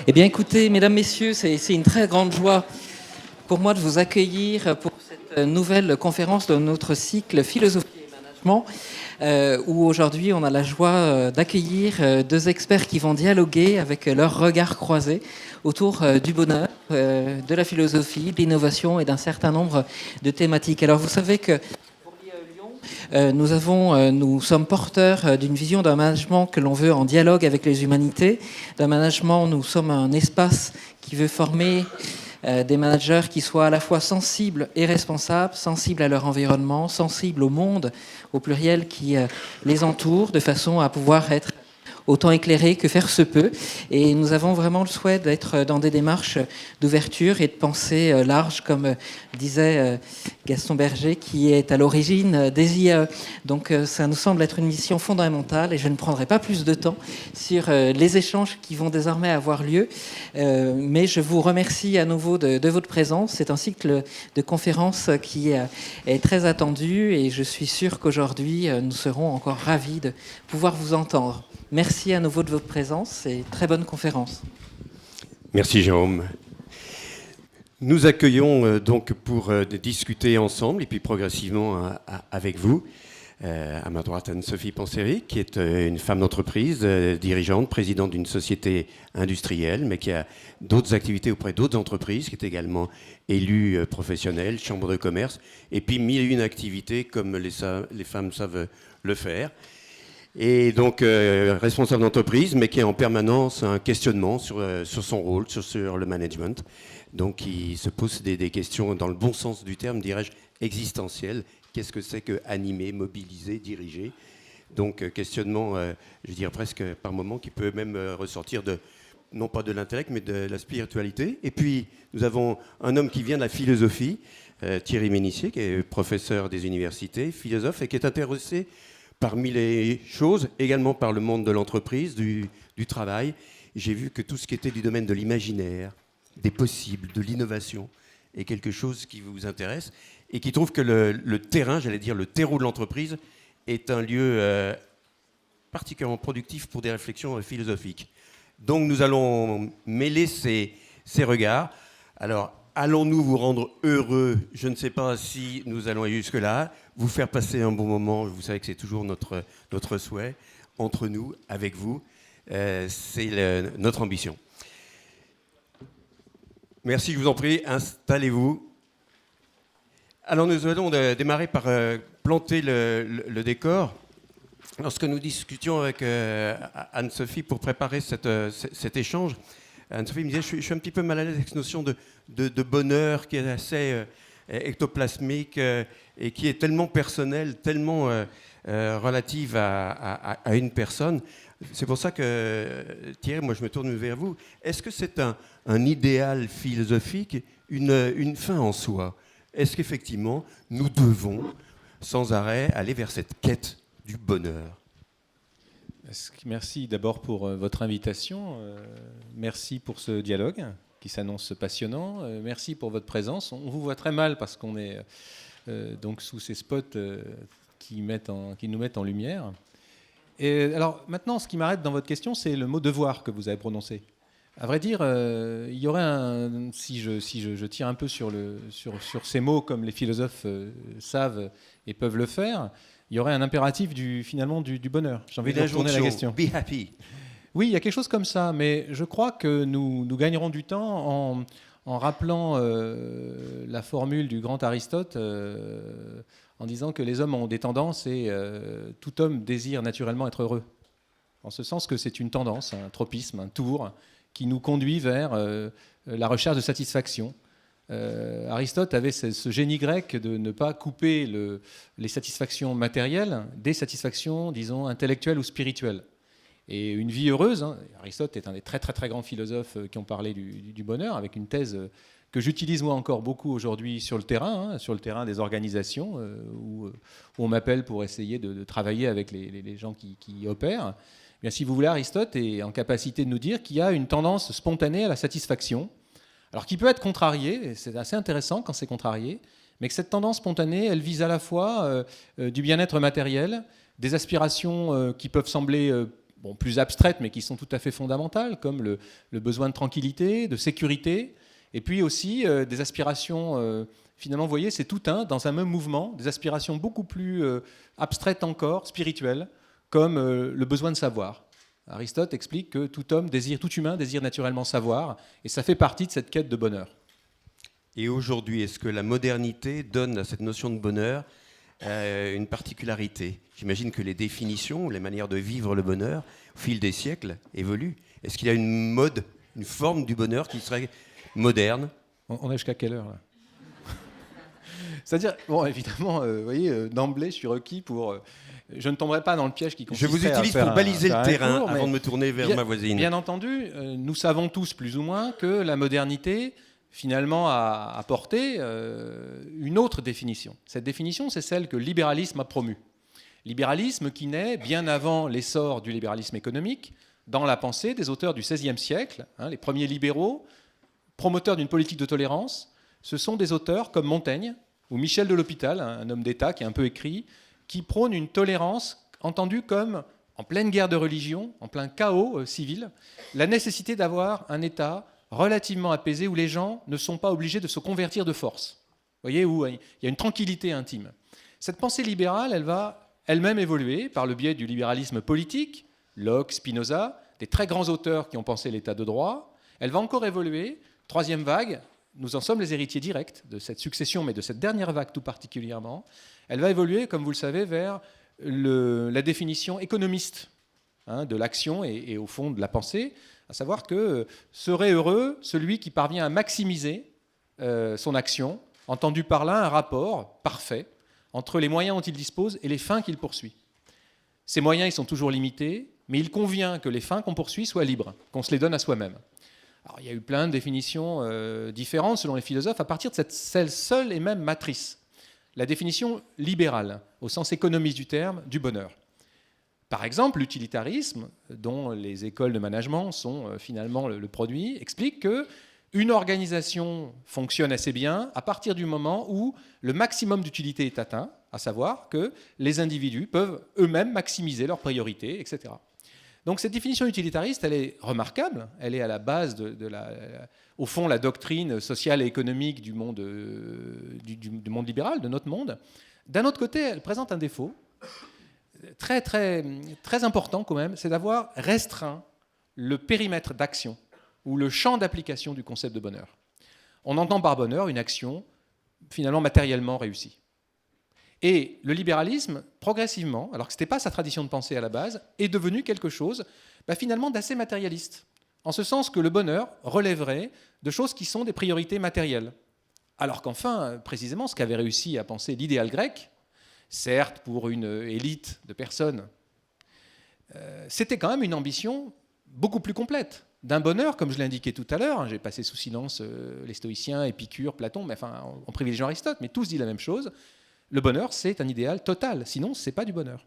Eh bien, écoutez, mesdames, messieurs, c'est une très grande joie pour moi de vous accueillir pour cette nouvelle conférence de notre cycle Philosophie et Management, où aujourd'hui on a la joie d'accueillir deux experts qui vont dialoguer avec leurs regards croisés autour du bonheur, de la philosophie, de l'innovation et d'un certain nombre de thématiques. Alors vous savez que nous sommes porteurs d'une vision d'un management que l'on veut en dialogue avec les humanités. D'un management, nous sommes un espace qui veut former des managers qui soient à la fois sensibles et responsables, sensibles à leur environnement, sensibles au monde, au pluriel qui les entoure, de façon à pouvoir être autant éclairé que faire se peut. Et nous avons vraiment le souhait d'être dans des démarches d'ouverture et de pensée large, comme disait Gaston Berger, qui est à l'origine des IAE. Donc ça nous semble être une mission fondamentale et je ne prendrai pas plus de temps sur les échanges qui vont désormais avoir lieu. Mais je vous remercie à nouveau de votre présence. C'est un cycle de conférences qui est très attendu et je suis sûr qu'aujourd'hui, nous serons encore ravis de pouvoir vous entendre. Merci à nouveau de votre présence et très bonne conférence. Merci Jérôme. Nous accueillons donc pour discuter ensemble et puis progressivement avec vous. À ma droite, Anne-Sophie Panseri, qui est une femme d'entreprise, dirigeante, présidente d'une société industrielle, mais qui a d'autres activités auprès d'autres entreprises, qui est également élue professionnelle, chambre de commerce, et puis 1001 activités comme les femmes savent le faire. Et donc responsable d'entreprise, mais qui est en permanence un questionnement sur son rôle, sur le management. Donc il se pose des questions dans le bon sens du terme, dirais-je, existentielles. Qu'est-ce que c'est que animer, mobiliser, diriger? Donc questionnement, je dirais presque par moment, qui peut même ressortir non pas de l'intellect, mais de la spiritualité. Et puis nous avons un homme qui vient de la philosophie, Thierry Ménissier, qui est professeur des universités, philosophe, et qui est intéressé parmi les choses, également par le monde de l'entreprise, du travail. J'ai vu que tout ce qui était du domaine de l'imaginaire, des possibles, de l'innovation, est quelque chose qui vous intéresse et qui trouve que le terrain, j'allais dire le terreau de l'entreprise, est un lieu particulièrement productif pour des réflexions philosophiques. Donc nous allons mêler ces regards. Alors, allons-nous vous rendre heureux? Je ne sais pas si nous allons aller jusque-là. Vous faire passer un bon moment, vous savez que c'est toujours notre souhait, entre nous, avec vous. C'est notre ambition. Merci, je vous en prie, installez-vous. Alors nous allons démarrer par planter le décor. Lorsque nous discutions avec Anne-Sophie pour préparer cet échange, Anne-Sophie me disait, je suis un petit peu mal à l'aise avec cette notion de bonheur qui est assez ectoplasmique et qui est tellement personnelle, tellement relative à une personne. C'est pour ça que, Thierry, moi je me tourne vers vous. Est-ce que c'est un idéal philosophique, une fin en soi? Est-ce qu'effectivement nous devons sans arrêt aller vers cette quête du bonheur? Merci d'abord pour votre invitation. Merci pour ce dialogue qui s'annonce passionnant. Merci pour votre présence. On vous voit très mal parce qu'on est donc sous ces spots qui nous mettent en lumière. Et alors maintenant, ce qui m'arrête dans votre question, c'est le mot devoir que vous avez prononcé. À vrai dire, il y aurait si je tire un peu sur ces mots comme les philosophes savent et peuvent le faire, il y aurait un impératif finalement du bonheur. J'ai envie de retourner la question. Be happy. Oui, il y a quelque chose comme ça, mais je crois que nous gagnerons du temps en rappelant la formule du grand Aristote en disant que les hommes ont des tendances et tout homme désire naturellement être heureux. En ce sens que c'est une tendance, un tropisme, un tour qui nous conduit vers la recherche de satisfaction. Aristote avait ce génie grec de ne pas couper les satisfactions matérielles des satisfactions, disons, intellectuelles ou spirituelles. Et une vie heureuse, Aristote est un des très très très grands philosophes qui ont parlé du bonheur, avec une thèse que j'utilise moi encore beaucoup aujourd'hui sur le terrain des organisations, où on m'appelle pour essayer de travailler avec les gens qui opèrent. Bien, si vous voulez, Aristote est en capacité de nous dire qu'il y a une tendance spontanée à la satisfaction, alors qui peut être contrariée, et c'est assez intéressant quand c'est contrarié, mais que cette tendance spontanée, elle vise à la fois du bien-être matériel, des aspirations qui peuvent sembler plus abstraites, mais qui sont tout à fait fondamentales, comme le besoin de tranquillité, de sécurité, et puis aussi des aspirations, finalement, vous voyez, c'est tout dans un même mouvement, des aspirations beaucoup plus abstraites encore, spirituelles, comme le besoin de savoir. Aristote explique que tout humain désire naturellement savoir, et ça fait partie de cette quête de bonheur. Et aujourd'hui, est-ce que la modernité donne à cette notion de bonheur une particularité? J'imagine que les définitions, les manières de vivre le bonheur, au fil des siècles, évoluent. Est-ce qu'il y a une mode, une forme du bonheur qui serait moderne? On est jusqu'à quelle heure, là? C'est-à-dire, bon, évidemment, vous voyez, d'emblée, je suis requis pour... je ne tomberai pas dans le piège qui consiste à Je vous utilise pour baliser le terrain avant de me tourner vers ma voisine. Bien entendu, nous savons tous plus ou moins que la modernité, finalement, a apporté une autre définition. Cette définition, c'est celle que le libéralisme a promue. Libéralisme qui naît bien avant l'essor du libéralisme économique, dans la pensée des auteurs du XVIe siècle, les premiers libéraux, promoteurs d'une politique de tolérance. Ce sont des auteurs comme Montaigne ou Michel de l'Hôpital, un homme d'État qui a un peu écrit, qui prône une tolérance entendue comme, en pleine guerre de religion, en plein chaos civil, la nécessité d'avoir un État relativement apaisé où les gens ne sont pas obligés de se convertir de force. Vous voyez, où il y a une tranquillité intime. Cette pensée libérale, elle va elle-même évoluer par le biais du libéralisme politique, Locke, Spinoza, des très grands auteurs qui ont pensé l'état de droit. Elle va encore évoluer. Troisième vague, nous en sommes les héritiers directs de cette succession, mais de cette dernière vague tout particulièrement. Elle va évoluer, comme vous le savez, vers la définition économiste de l'action et au fond de la pensée, à savoir que serait heureux celui qui parvient à maximiser son action, entendu par là un rapport parfait entre les moyens dont il dispose et les fins qu'il poursuit. Ces moyens, ils sont toujours limités, mais il convient que les fins qu'on poursuit soient libres, qu'on se les donne à soi-même. Alors, il y a eu plein de définitions différentes selon les philosophes à partir de cette seule et même matrice, la définition libérale, au sens économiste du terme, du bonheur. Par exemple, l'utilitarisme, dont les écoles de management sont finalement le produit, explique qu'une organisation fonctionne assez bien à partir du moment où le maximum d'utilité est atteint, à savoir que les individus peuvent eux-mêmes maximiser leurs priorités, etc. Donc cette définition utilitariste, elle est remarquable, elle est à la base au fond, la doctrine sociale et économique du monde libéral, de notre monde. D'un autre côté, elle présente un défaut très, très, très important quand même, c'est d'avoir restreint le périmètre d'action ou le champ d'application du concept de bonheur. On entend par bonheur une action finalement matériellement réussie. Et le libéralisme, progressivement, alors que ce n'était pas sa tradition de pensée à la base, est devenu quelque chose finalement d'assez matérialiste, en ce sens que le bonheur relèverait de choses qui sont des priorités matérielles. Alors qu'enfin, précisément, ce qu'avait réussi à penser l'idéal grec, certes pour une élite de personnes, c'était quand même une ambition beaucoup plus complète, d'un bonheur, comme je l'ai indiqué tout à l'heure. J'ai passé sous silence les stoïciens, Épicure, Platon, mais enfin, en privilégiant Aristote, mais tous disent la même chose. Le bonheur, c'est un idéal total, sinon ce n'est pas du bonheur.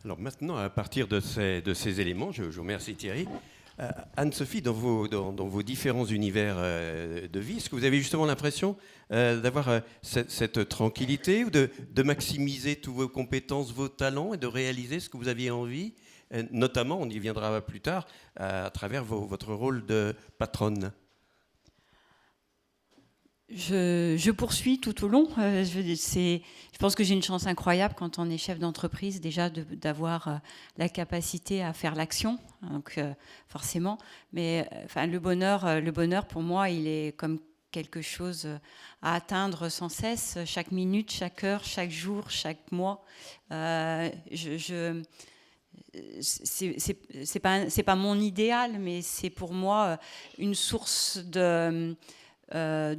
Alors maintenant, à partir de ces éléments, je vous remercie Thierry. Anne-Sophie, dans vos différents univers de vie, est-ce que vous avez justement l'impression d'avoir cette tranquillité ou de maximiser toutes vos compétences, vos talents et de réaliser ce que vous aviez envie, notamment, on y viendra plus tard, à travers votre rôle de patronne? Je poursuis tout au long. Je pense que j'ai une chance incroyable quand on est chef d'entreprise, déjà d'avoir la capacité à faire l'action, donc forcément. Mais le bonheur, pour moi, il est comme quelque chose à atteindre sans cesse, chaque minute, chaque heure, chaque jour, chaque mois. C'est pas mon idéal, mais c'est pour moi une source de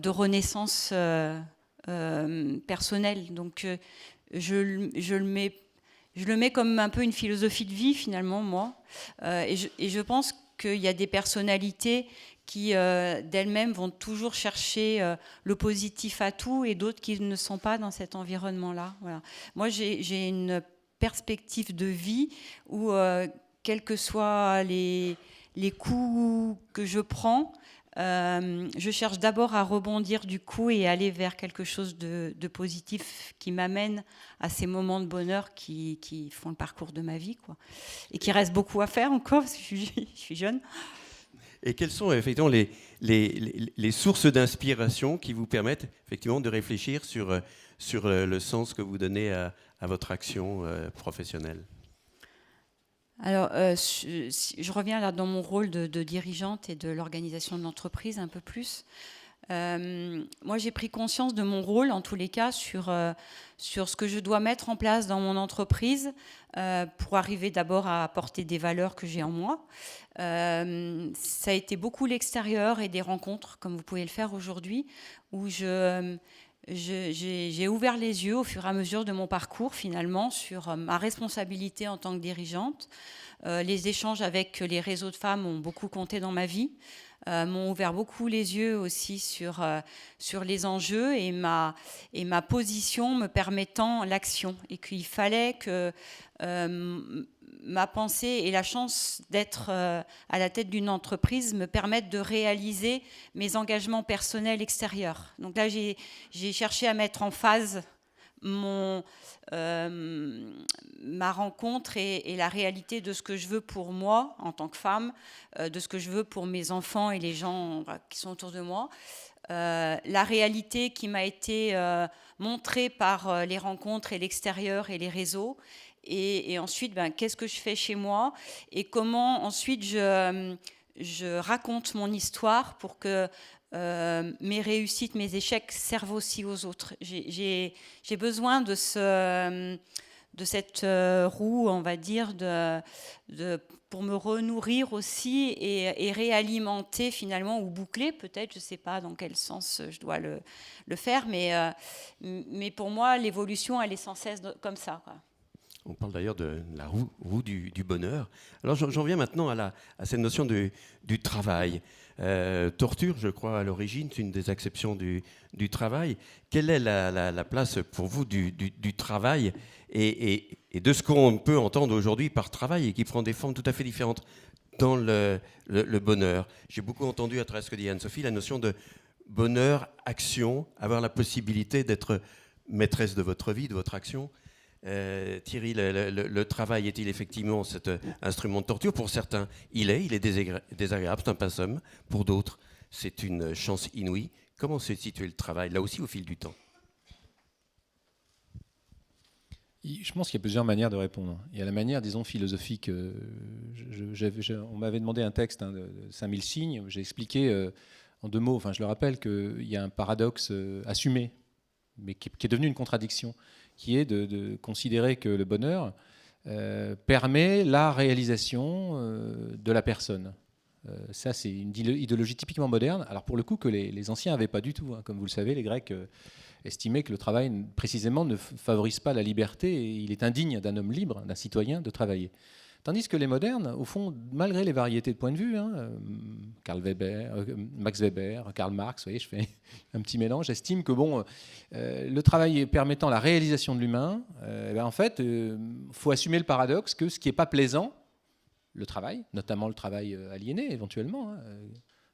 renaissance personnelle. Donc je le mets comme un peu une philosophie de vie finalement, moi. Et je pense qu'il y a des personnalités qui d'elles-mêmes vont toujours chercher le positif à tout et d'autres qui ne sont pas dans cet environnement-là. Voilà. Moi, j'ai une perspective de vie où, quels que soient les coups que je prends, Je cherche d'abord à rebondir du coup et aller vers quelque chose de positif qui m'amène à ces moments de bonheur qui font le parcours de ma vie, quoi. Et qui reste beaucoup à faire encore, parce que je suis jeune. Et quelles sont effectivement les sources d'inspiration qui vous permettent effectivement de réfléchir sur le sens que vous donnez à votre action professionnelle? Alors, je reviens là dans mon rôle de dirigeante et de l'organisation de l'entreprise un peu plus. Moi, j'ai pris conscience de mon rôle, en tous les cas, sur ce que je dois mettre en place dans mon entreprise pour arriver d'abord à apporter des valeurs que j'ai en moi. Ça a été beaucoup l'extérieur et des rencontres, comme vous pouvez le faire aujourd'hui, où j'ai ouvert les yeux au fur et à mesure de mon parcours, finalement, sur ma responsabilité en tant que dirigeante. Les échanges avec les réseaux de femmes ont beaucoup compté dans ma vie. M'ont ouvert beaucoup les yeux aussi sur les enjeux et ma position me permettant l'action, et qu'il fallait que ma pensée et la chance d'être à la tête d'une entreprise me permettent de réaliser mes engagements personnels extérieurs. Donc là, j'ai cherché à mettre en phase ma rencontre et la réalité de ce que je veux pour moi en tant que femme, de ce que je veux pour mes enfants et les gens qui sont autour de moi. La réalité qui m'a été montrée par les rencontres et l'extérieur et les réseaux. Et ensuite, qu'est-ce que je fais chez moi et comment ensuite je raconte mon histoire pour que mes réussites, mes échecs servent aussi aux autres. J'ai besoin de cette roue, on va dire, pour me renourrir aussi et réalimenter finalement, ou boucler peut-être, je ne sais pas dans quel sens je dois le faire, mais pour moi, l'évolution, elle est sans cesse comme ça, quoi. On parle d'ailleurs de la roue du bonheur. Alors j'en viens maintenant à cette notion du travail. Torture, je crois, à l'origine, c'est une des acceptions du travail. Quelle est la place pour vous du travail et de ce qu'on peut entendre aujourd'hui par travail et qui prend des formes tout à fait différentes dans le bonheur? J'ai beaucoup entendu à travers ce que dit Anne-Sophie la notion de bonheur, action, avoir la possibilité d'être maîtresse de votre vie, de votre action. Thierry, le travail est-il effectivement cet instrument de torture? Pour certains, il est désagréable, c'est un pinceau. Pour d'autres, c'est une chance inouïe. Comment se situe le travail, là aussi, au fil du temps? Je pense qu'il y a plusieurs manières de répondre. Il y a la manière, disons, philosophique. On m'avait demandé un texte de 5000 signes. J'ai expliqué en 2 mots, je le rappelle, qu'il y a un paradoxe assumé, mais qui est devenu une contradiction, qui est de considérer que le bonheur permet la réalisation de la personne. Ça, c'est une idéologie typiquement moderne. Alors pour le coup, que les anciens n'avaient pas du tout. Comme vous le savez, les Grecs estimaient que le travail, précisément, ne favorise pas la liberté, et il est indigne d'un homme libre, d'un citoyen, de travailler. Tandis que les modernes, au fond, malgré les variétés de points de vue, Max Weber, Karl Marx, vous voyez, je fais un petit mélange, estiment que le travail permettant la réalisation de l'humain, en fait, faut assumer le paradoxe que ce qui n'est pas plaisant, le travail, notamment le travail aliéné éventuellement,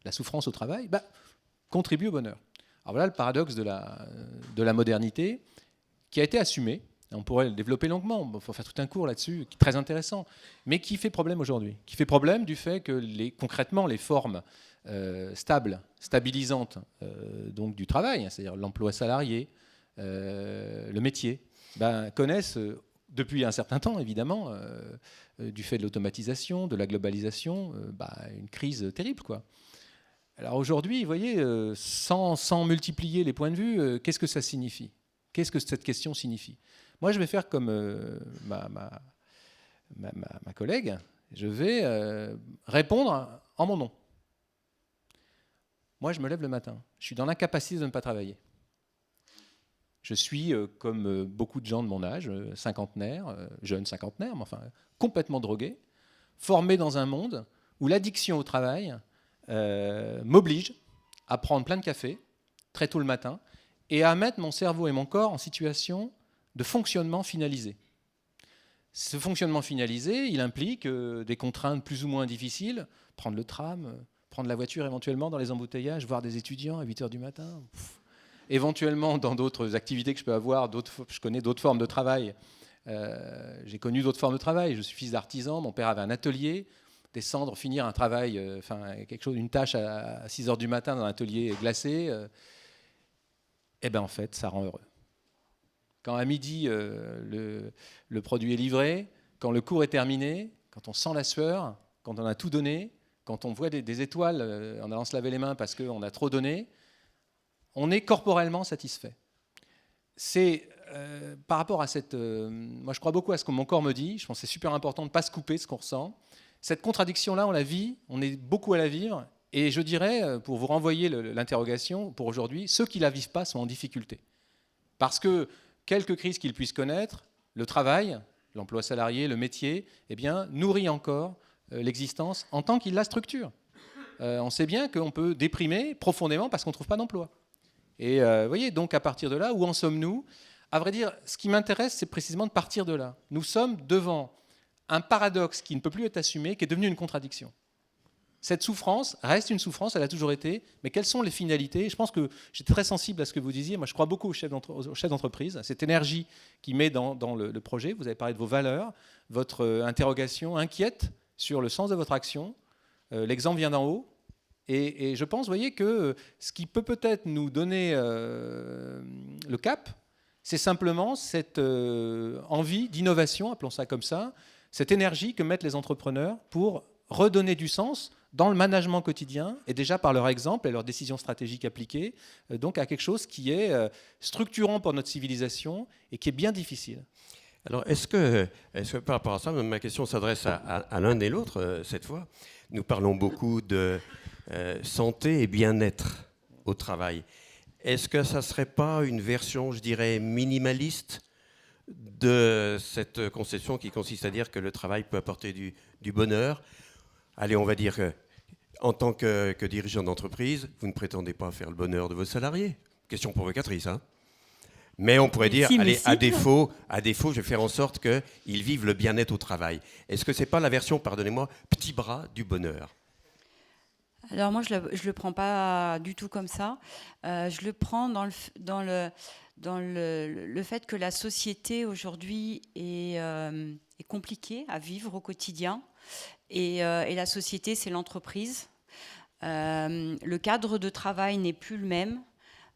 la souffrance au travail, contribue au bonheur. Alors voilà le paradoxe de la modernité qui a été assumé. On pourrait le développer longuement, il faut faire tout un cours là-dessus, qui est très intéressant, mais qui fait problème aujourd'hui. Qui fait problème du fait que concrètement, les formes stabilisantes donc du travail, c'est-à-dire l'emploi salarié, le métier, connaissent depuis un certain temps, évidemment, du fait de l'automatisation, de la globalisation, une crise terrible, quoi. Alors aujourd'hui, vous voyez, sans multiplier les points de vue, qu'est-ce que ça signifie? Qu'est-ce que cette question signifie? Moi, je vais faire comme ma collègue. Je vais répondre en mon nom. Moi, je me lève le matin. Je suis dans l'incapacité de ne pas travailler. Je suis, comme beaucoup de gens de mon âge, cinquantenaire, jeune cinquantenaire, mais enfin complètement drogué, formé dans un monde où l'addiction au travail m'oblige à prendre plein de café très tôt le matin et à mettre mon cerveau et mon corps en situation de fonctionnement finalisé. Ce fonctionnement finalisé, il implique des contraintes plus ou moins difficiles, prendre le tram, prendre la voiture éventuellement dans les embouteillages, voir des étudiants à 8 h du matin. Éventuellement, dans d'autres activités que je peux avoir, je connais d'autres formes de travail. J'ai connu d'autres formes de travail. Je suis fils d'artisan, mon père avait un atelier. Descendre, finir un travail, une tâche à 6 h du matin dans un atelier glacé, en fait, ça rend heureux. Quand à midi, le produit est livré, quand le cours est terminé, quand on sent la sueur, quand on a tout donné, quand on voit des étoiles en allant se laver les mains parce qu'on a trop donné, on est corporellement satisfait. C'est par rapport à cette... moi, je crois beaucoup à ce que mon corps me dit. Je pense que c'est super important de ne pas se couper de ce qu'on ressent. Cette contradiction-là, on la vit, on est beaucoup à la vivre. Et je dirais, pour vous renvoyer l'interrogation, pour aujourd'hui, ceux qui ne la vivent pas sont en difficulté. Parce que, quelque crise qu'ils puissent connaître, le travail, l'emploi salarié, le métier, nourrit encore l'existence en tant qu'il la structure. On sait bien qu'on peut déprimer profondément parce qu'on ne trouve pas d'emploi. Et vous voyez, donc à partir de là, où en sommes-nous ? À vrai dire, ce qui m'intéresse, c'est précisément de partir de là. Nous sommes devant un paradoxe qui ne peut plus être assumé, qui est devenu une contradiction. Cette souffrance reste une souffrance, elle a toujours été, mais quelles sont les finalités ? Je pense que j'étais très sensible à ce que vous disiez. Moi, je crois beaucoup aux chefs d'entreprise, à cette énergie qu'il met dans le projet. Vous avez parlé de vos valeurs, votre interrogation inquiète sur le sens de votre action. L'exemple vient d'en haut. Et je pense, vous voyez, que ce qui peut peut-être nous donner le cap, c'est simplement cette envie d'innovation, appelons ça comme ça, cette énergie que mettent les entrepreneurs pour redonner du sens dans le management quotidien, et déjà par leur exemple et leurs décisions stratégiques appliquées, donc à quelque chose qui est structurant pour notre civilisation et qui est bien difficile. Alors, est-ce que par rapport à ça, ma question s'adresse à l'un et l'autre cette fois. Nous parlons beaucoup de santé et bien-être au travail. Est-ce que ça ne serait pas une version, je dirais, minimaliste de cette conception qui consiste à dire que le travail peut apporter du bonheur ? Allez, on va dire qu'en tant que dirigeant d'entreprise, vous ne prétendez pas faire le bonheur de vos salariés. Question provocatrice, hein ? Mais on pourrait dire, allez, à défaut, je vais faire en sorte qu'ils vivent le bien-être au travail. Est-ce que ce n'est pas la version, pardonnez-moi, petit bras du bonheur ? Alors moi, je le prends pas du tout comme ça. Je le prends dans le fait que la société aujourd'hui est compliquée à vivre au quotidien. Et la société, c'est l'entreprise. Le cadre de travail n'est plus le même.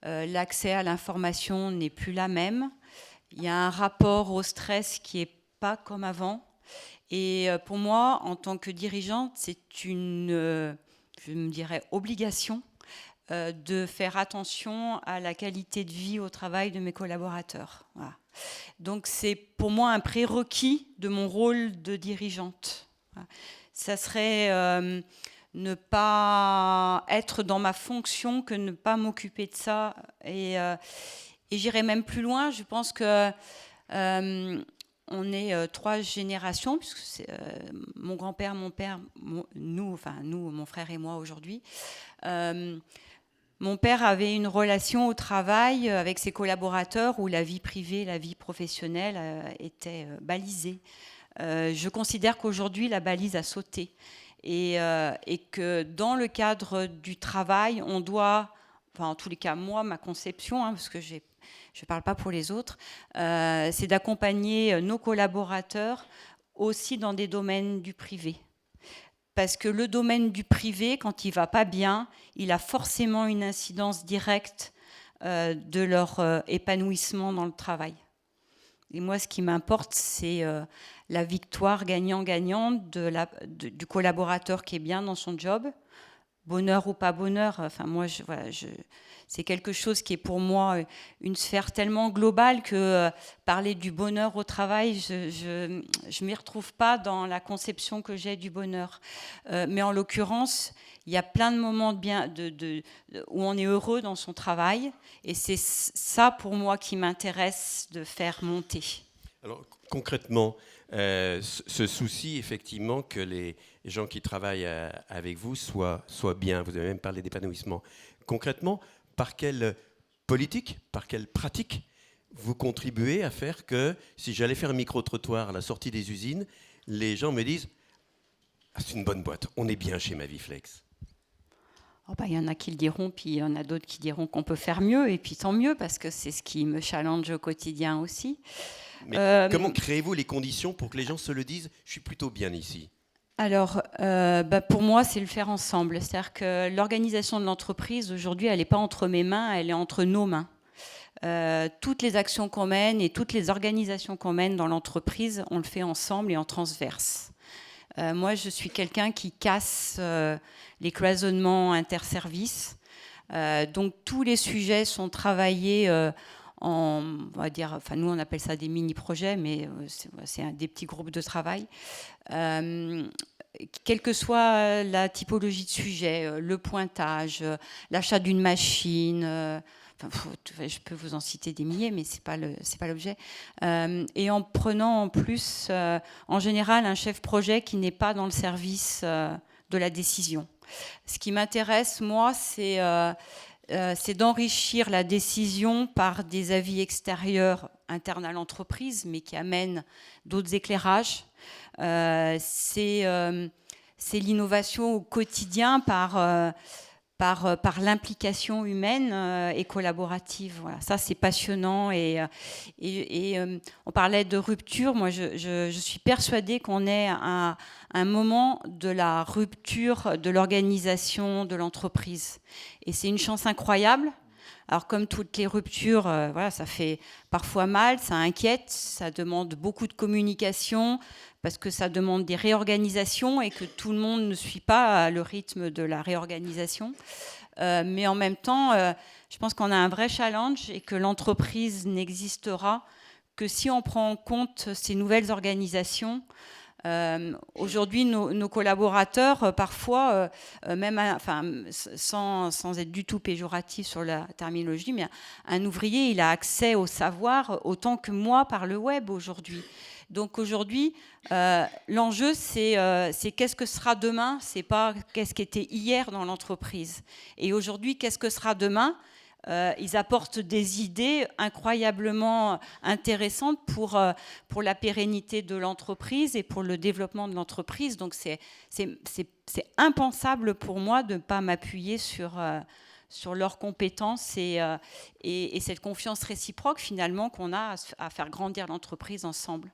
L'accès à l'information n'est plus la même. Il y a un rapport au stress qui n'est pas comme avant. Et pour moi, en tant que dirigeante, c'est une, je me dirais, obligation de faire attention à la qualité de vie au travail de mes collaborateurs. Voilà. Donc c'est pour moi un prérequis de mon rôle de dirigeante. Voilà. Ça serait ne pas être dans ma fonction que ne pas m'occuper de ça. Et j'irai même plus loin. Je pense que on est 3 générations, puisque c'est mon grand-père, mon père, nous, mon frère et moi aujourd'hui. Mon père avait une relation au travail avec ses collaborateurs où la vie privée, la vie professionnelle étaient balisées. Je considère qu'aujourd'hui, la balise a sauté. Et que dans le cadre du travail, on doit, enfin en tous les cas moi, ma conception, parce que je ne parle pas pour les autres, c'est d'accompagner nos collaborateurs aussi dans des domaines du privé. Parce que le domaine du privé, quand il ne va pas bien, il a forcément une incidence directe de leur épanouissement dans le travail. Et moi, ce qui m'importe, c'est la victoire gagnant-gagnant du collaborateur qui est bien dans son job, bonheur ou pas bonheur. Enfin, moi, c'est quelque chose qui est pour moi une sphère tellement globale que parler du bonheur au travail, je ne m'y retrouve pas dans la conception que j'ai du bonheur. Mais en l'occurrence, il y a plein de moments où on est heureux dans son travail. Et c'est ça, pour moi, qui m'intéresse de faire monter. Alors, concrètement, ce souci, effectivement, que les gens qui travaillent avec vous soient bien, vous avez même parlé d'épanouissement. Concrètement, par quelle politique, par quelle pratique vous contribuez à faire que, si j'allais faire un micro-trottoir à la sortie des usines, les gens me disent « Ah, c'est une bonne boîte, on est bien chez Maviflex ». Oh bah, y en a qui le diront, puis il y en a d'autres qui diront qu'on peut faire mieux, et puis tant mieux, parce que c'est ce qui me challenge au quotidien aussi. Mais comment créez-vous les conditions pour que les gens se le disent, je suis plutôt bien ici? Alors, pour moi, c'est le faire ensemble. C'est-à-dire que l'organisation de l'entreprise, aujourd'hui, elle n'est pas entre mes mains, elle est entre nos mains. Toutes les actions qu'on mène et toutes les organisations qu'on mène dans l'entreprise, on le fait ensemble et en transverse. Moi, je suis quelqu'un qui casse les cloisonnements interservices. Donc, tous les sujets sont travaillés on va dire, enfin, nous, on appelle ça des mini-projets, mais c'est des petits groupes de travail. Quelle que soit la typologie de sujet, le pointage, l'achat d'une machine... je peux vous en citer des milliers, mais c'est pas l'objet. Et en prenant en plus, en général, un chef projet qui n'est pas dans le service de la décision. Ce qui m'intéresse, moi, c'est d'enrichir la décision par des avis extérieurs internes à l'entreprise, mais qui amènent d'autres éclairages. C'est l'innovation au quotidien par l'implication humaine et collaborative. Voilà. Ça, c'est passionnant. Et on parlait de rupture. Moi, je suis persuadée qu'on est à un moment de la rupture de l'organisation de l'entreprise. Et c'est une chance incroyable. Alors, comme toutes les ruptures, voilà, ça fait parfois mal, ça inquiète, ça demande beaucoup de communication, parce que ça demande des réorganisations et que tout le monde ne suit pas le rythme de la réorganisation. Mais en même temps, je pense qu'on a un vrai challenge et que l'entreprise n'existera que si on prend en compte ces nouvelles organisations. Aujourd'hui, nos collaborateurs, parfois, même, sans être du tout péjoratif sur la terminologie, mais un ouvrier, il a accès au savoir autant que moi par le web aujourd'hui. Donc aujourd'hui, l'enjeu, c'est qu'est-ce que sera demain, c'est pas qu'est-ce qui était hier dans l'entreprise. Et aujourd'hui, qu'est-ce que sera demain ? Ils apportent des idées incroyablement intéressantes pour la pérennité de l'entreprise et pour le développement de l'entreprise. Donc c'est impensable pour moi de ne pas m'appuyer sur leurs compétences et cette confiance réciproque finalement qu'on a à faire grandir l'entreprise ensemble.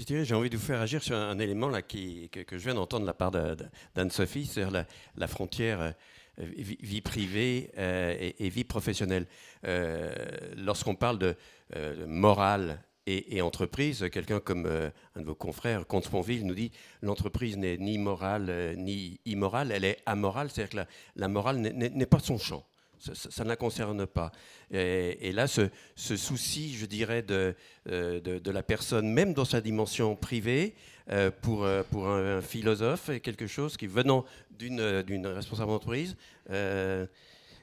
J'ai envie de vous faire agir sur un élément là, que je viens d'entendre de la part d'Anne-Sophie, c'est-à-dire la frontière vie privée et vie professionnelle. Lorsqu'on parle de morale et entreprise, quelqu'un comme un de vos confrères, Comte Sponville, nous dit l'entreprise n'est ni morale ni immorale, elle est amorale, c'est-à-dire que la morale n'est pas son champ. Ça ne la concerne pas. Et là, ce souci, je dirais, de la personne, même dans sa dimension privée, pour un philosophe, est quelque chose qui, venant d'une responsable d'entreprise,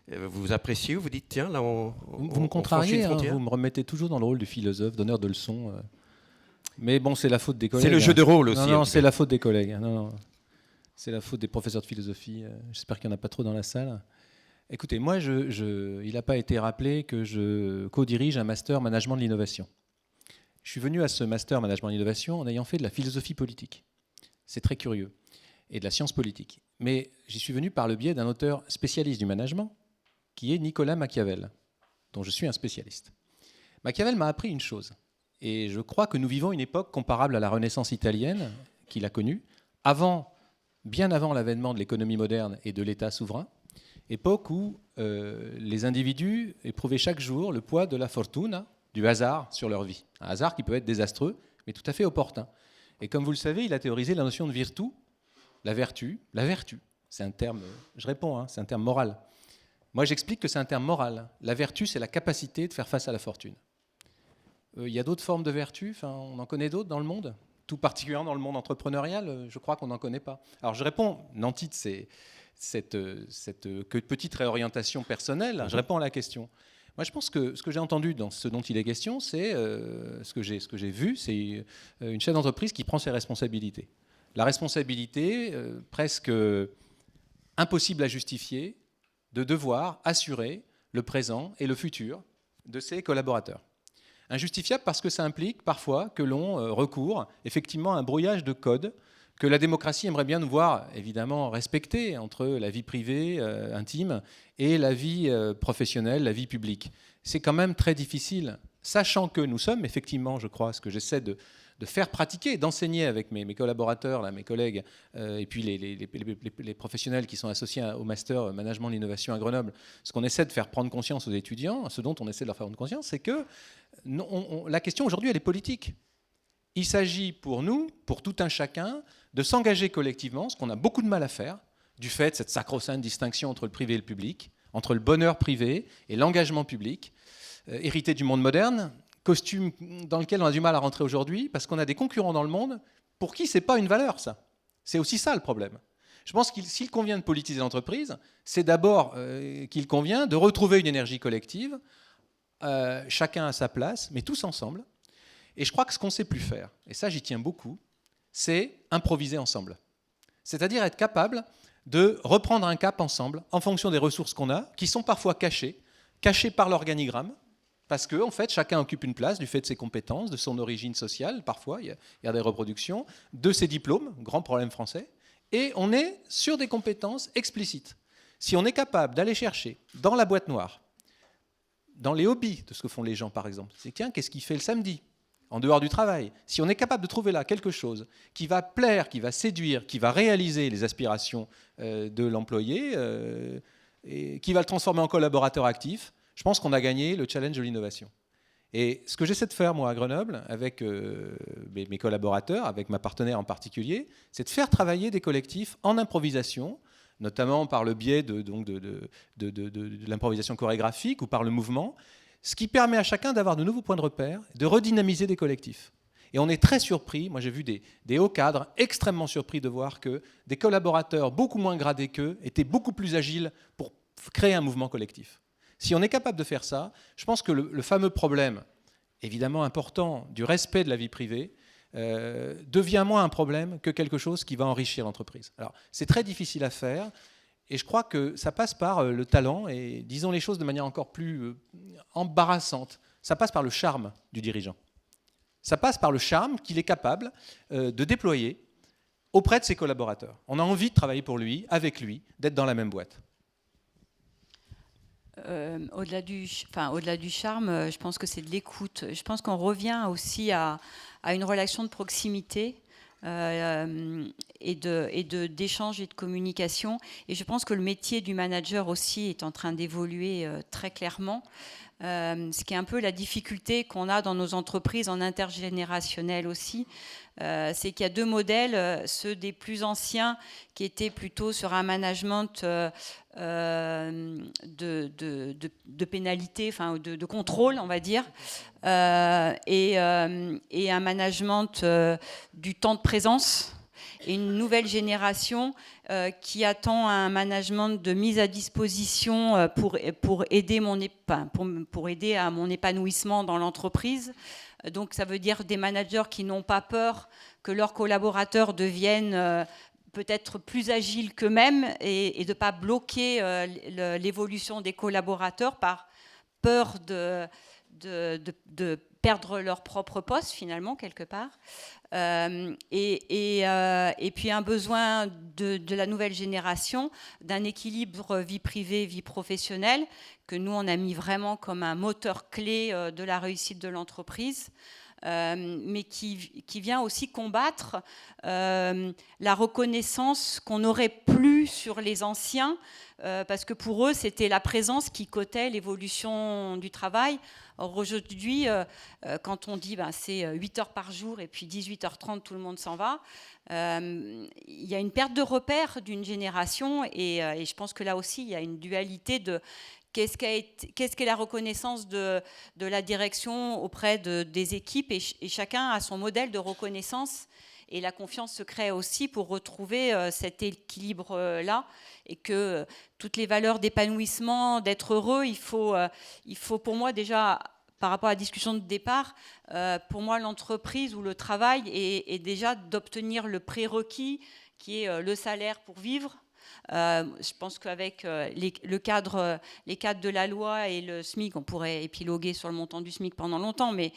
vous appréciez ou vous dites, tiens, là, vous me contrariez, vous me remettez toujours dans le rôle du philosophe, donneur de leçons. Mais bon, c'est la faute des collègues. C'est le jeu de rôle aussi. Non, c'est la faute des collègues. Non. C'est la faute des professeurs de philosophie. J'espère qu'il n'y en a pas trop dans la salle. Écoutez, moi, il n'a pas été rappelé que je co-dirige un master management de l'innovation. Je suis venu à ce master management de l'innovation en ayant fait de la philosophie politique. C'est très curieux. Et de la science politique. Mais j'y suis venu par le biais d'un auteur spécialiste du management, qui est Nicolas Machiavel, dont je suis un spécialiste. Machiavel m'a appris une chose. Et je crois que nous vivons une époque comparable à la Renaissance italienne, qu'il a connue, bien avant l'avènement de l'économie moderne et de l'État souverain. Époque où les individus éprouvaient chaque jour le poids de la fortuna, du hasard sur leur vie. Un hasard qui peut être désastreux, mais tout à fait opportun. Et comme vous le savez, il a théorisé la notion de virtu, la vertu. C'est un terme, je réponds, c'est un terme moral. Moi, j'explique que c'est un terme moral. La vertu, c'est la capacité de faire face à la fortune. Il y a d'autres formes de vertu, on en connaît d'autres dans le monde, tout particulièrement dans le monde entrepreneurial, je crois qu'on n'en connaît pas. Alors je réponds, nanti, c'est cette petite réorientation personnelle, je réponds à la question. Moi, je pense que ce que j'ai entendu dans ce dont il est question, c'est ce que j'ai vu, c'est une chef d'entreprise qui prend ses responsabilités. La responsabilité, presque impossible à justifier, de devoir assurer le présent et le futur de ses collaborateurs. Injustifiable parce que ça implique parfois que l'on recourt effectivement à un brouillage de code que la démocratie aimerait bien nous voir, évidemment, respecter entre la vie privée, intime, et la vie professionnelle, la vie publique. C'est quand même très difficile, sachant que nous sommes, effectivement, je crois, ce que j'essaie de faire pratiquer, d'enseigner avec mes collaborateurs, là, mes collègues, et puis les professionnels qui sont associés au Master Management de l'Innovation à Grenoble, ce qu'on essaie de faire prendre conscience aux étudiants, ce dont on essaie de leur faire prendre conscience, c'est que la question aujourd'hui, elle est politique. Il s'agit pour nous, pour tout un chacun, de s'engager collectivement, ce qu'on a beaucoup de mal à faire, du fait de cette sacro-sainte distinction entre le privé et le public, entre le bonheur privé et l'engagement public, hérité du monde moderne, costume dans lequel on a du mal à rentrer aujourd'hui, parce qu'on a des concurrents dans le monde pour qui ce n'est pas une valeur, ça. C'est aussi ça le problème. Je pense que s'il convient de politiser l'entreprise, c'est d'abord qu'il convient de retrouver une énergie collective, chacun à sa place, mais tous ensemble. Et je crois que ce qu'on ne sait plus faire, et ça j'y tiens beaucoup, c'est improviser ensemble. C'est-à-dire être capable de reprendre un cap ensemble en fonction des ressources qu'on a, qui sont parfois cachées par l'organigramme, parce que en fait, chacun occupe une place du fait de ses compétences, de son origine sociale, parfois, il y a des reproductions, de ses diplômes, grand problème français, et on est sur des compétences explicites. Si on est capable d'aller chercher dans la boîte noire, dans les hobbies de ce que font les gens par exemple, c'est tiens, qu'est-ce qu'il fait le samedi en dehors du travail. Si on est capable de trouver là quelque chose qui va plaire, qui va séduire, qui va réaliser les aspirations de l'employé, et qui va le transformer en collaborateur actif, je pense qu'on a gagné le challenge de l'innovation. Et ce que j'essaie de faire, moi, à Grenoble, avec mes collaborateurs, avec ma partenaire en particulier, c'est de faire travailler des collectifs en improvisation, notamment par le biais de l'improvisation chorégraphique ou par le mouvement, ce qui permet à chacun d'avoir de nouveaux points de repère, de redynamiser des collectifs. Et on est très surpris, moi j'ai vu des hauts cadres extrêmement surpris de voir que des collaborateurs beaucoup moins gradés qu'eux étaient beaucoup plus agiles pour créer un mouvement collectif. Si on est capable de faire ça, je pense que le fameux problème, évidemment important, du respect de la vie privée, devient moins un problème que quelque chose qui va enrichir l'entreprise. Alors c'est très difficile à faire. Et je crois que ça passe par le talent, et disons les choses de manière encore plus embarrassante, ça passe par le charme du dirigeant. Ça passe par le charme qu'il est capable de déployer auprès de ses collaborateurs. On a envie de travailler pour lui, avec lui, d'être dans la même boîte. Au-delà du charme, je pense que c'est de l'écoute. Je pense qu'on revient aussi à une relation de proximité, et d'échange et de communication. Et je pense que le métier du manager aussi est en train d'évoluer très clairement. Ce qui est un peu la difficulté qu'on a dans nos entreprises en intergénérationnel aussi, c'est qu'il y a deux modèles, ceux des plus anciens qui étaient plutôt sur un management de pénalité, enfin de contrôle, on va dire, et un management du temps de présence, et une nouvelle génération qui attend un management de mise à disposition pour aider à mon épanouissement dans l'entreprise. Donc ça veut dire des managers qui n'ont pas peur que leurs collaborateurs deviennent peut-être plus agiles qu'eux-mêmes, et de ne pas bloquer l'évolution des collaborateurs par peur de perdre leur propre poste finalement quelque part. Et puis un besoin de la nouvelle génération d'un équilibre vie privée, vie professionnelle, que nous on a mis vraiment comme un moteur clé de la réussite de l'entreprise, mais qui vient aussi combattre la reconnaissance qu'on n'aurait plus sur les anciens, parce que pour eux c'était la présence qui cotait l'évolution du travail. Or aujourd'hui, quand on dit c'est 8 heures par jour et puis 18h30 tout le monde s'en va, il y a une perte de repère d'une génération, et je pense que là aussi il y a une dualité de qu'est-ce qu'est la reconnaissance de la direction auprès des équipes, et chacun a son modèle de reconnaissance, et la confiance se crée aussi pour retrouver cet équilibre-là, et que toutes les valeurs d'épanouissement, d'être heureux, il faut pour moi déjà, par rapport à la discussion de départ, pour moi l'entreprise ou le travail est déjà d'obtenir le prérequis qui est le salaire pour vivre, Je pense qu'avec les cadres de la loi et le SMIC, on pourrait épiloguer sur le montant du SMIC pendant longtemps, mais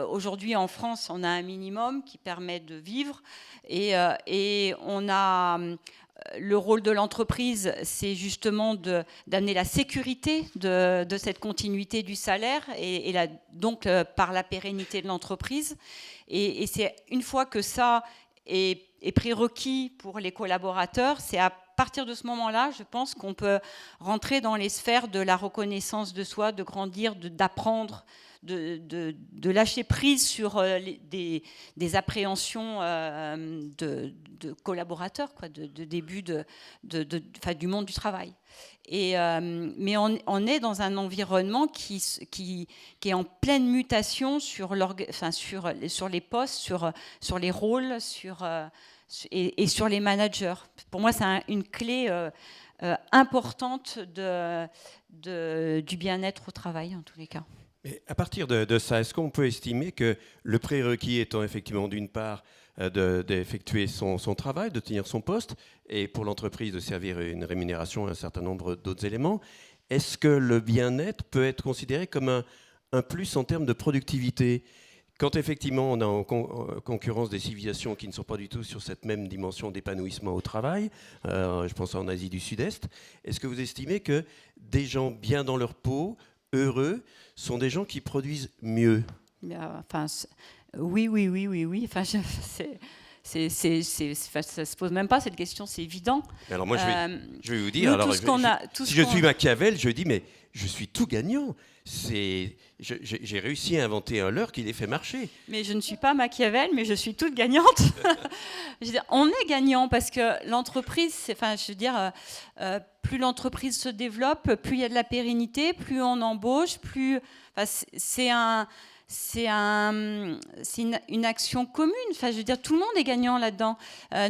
aujourd'hui en France, on a un minimum qui permet de vivre et on a... Le rôle de l'entreprise, c'est justement d'amener la sécurité de cette continuité du salaire et donc par la pérennité de l'entreprise. Et c'est une fois que ça est prérequis pour les collaborateurs, c'est à partir de ce moment-là, je pense qu'on peut rentrer dans les sphères de la reconnaissance de soi, de grandir, d'apprendre, de lâcher prise sur des appréhensions de collaborateurs, quoi, de début du monde du travail. Mais on est dans un environnement qui est en pleine mutation sur les postes, sur les rôles, et sur les managers. Pour moi, c'est une clé importante du bien-être au travail, en tous les cas. Mais à partir de ça, est-ce qu'on peut estimer que le prérequis étant effectivement d'une part d'effectuer son travail, de tenir son poste, et pour l'entreprise de servir une rémunération et un certain nombre d'autres éléments, est-ce que le bien-être peut être considéré comme un plus en termes de productivité ? Quand effectivement on a en concurrence des civilisations qui ne sont pas du tout sur cette même dimension d'épanouissement au travail, je pense en Asie du Sud-Est, est-ce que vous estimez que des gens bien dans leur peau, heureux, sont des gens qui produisent mieux? Oui. Enfin, ça se pose même pas cette question, c'est évident. Alors moi, je vais vous dire. Alors, si je suis Machiavel, je dis mais je suis tout gagnant. J'ai réussi à inventer un leurre qui les fait marcher. Mais je ne suis pas Machiavel, mais je suis toute gagnante. Je veux dire, on est gagnant parce que l'entreprise, plus l'entreprise se développe, plus il y a de la pérennité, plus on embauche, plus. C'est une action commune. Enfin, je veux dire, tout le monde est gagnant là-dedans.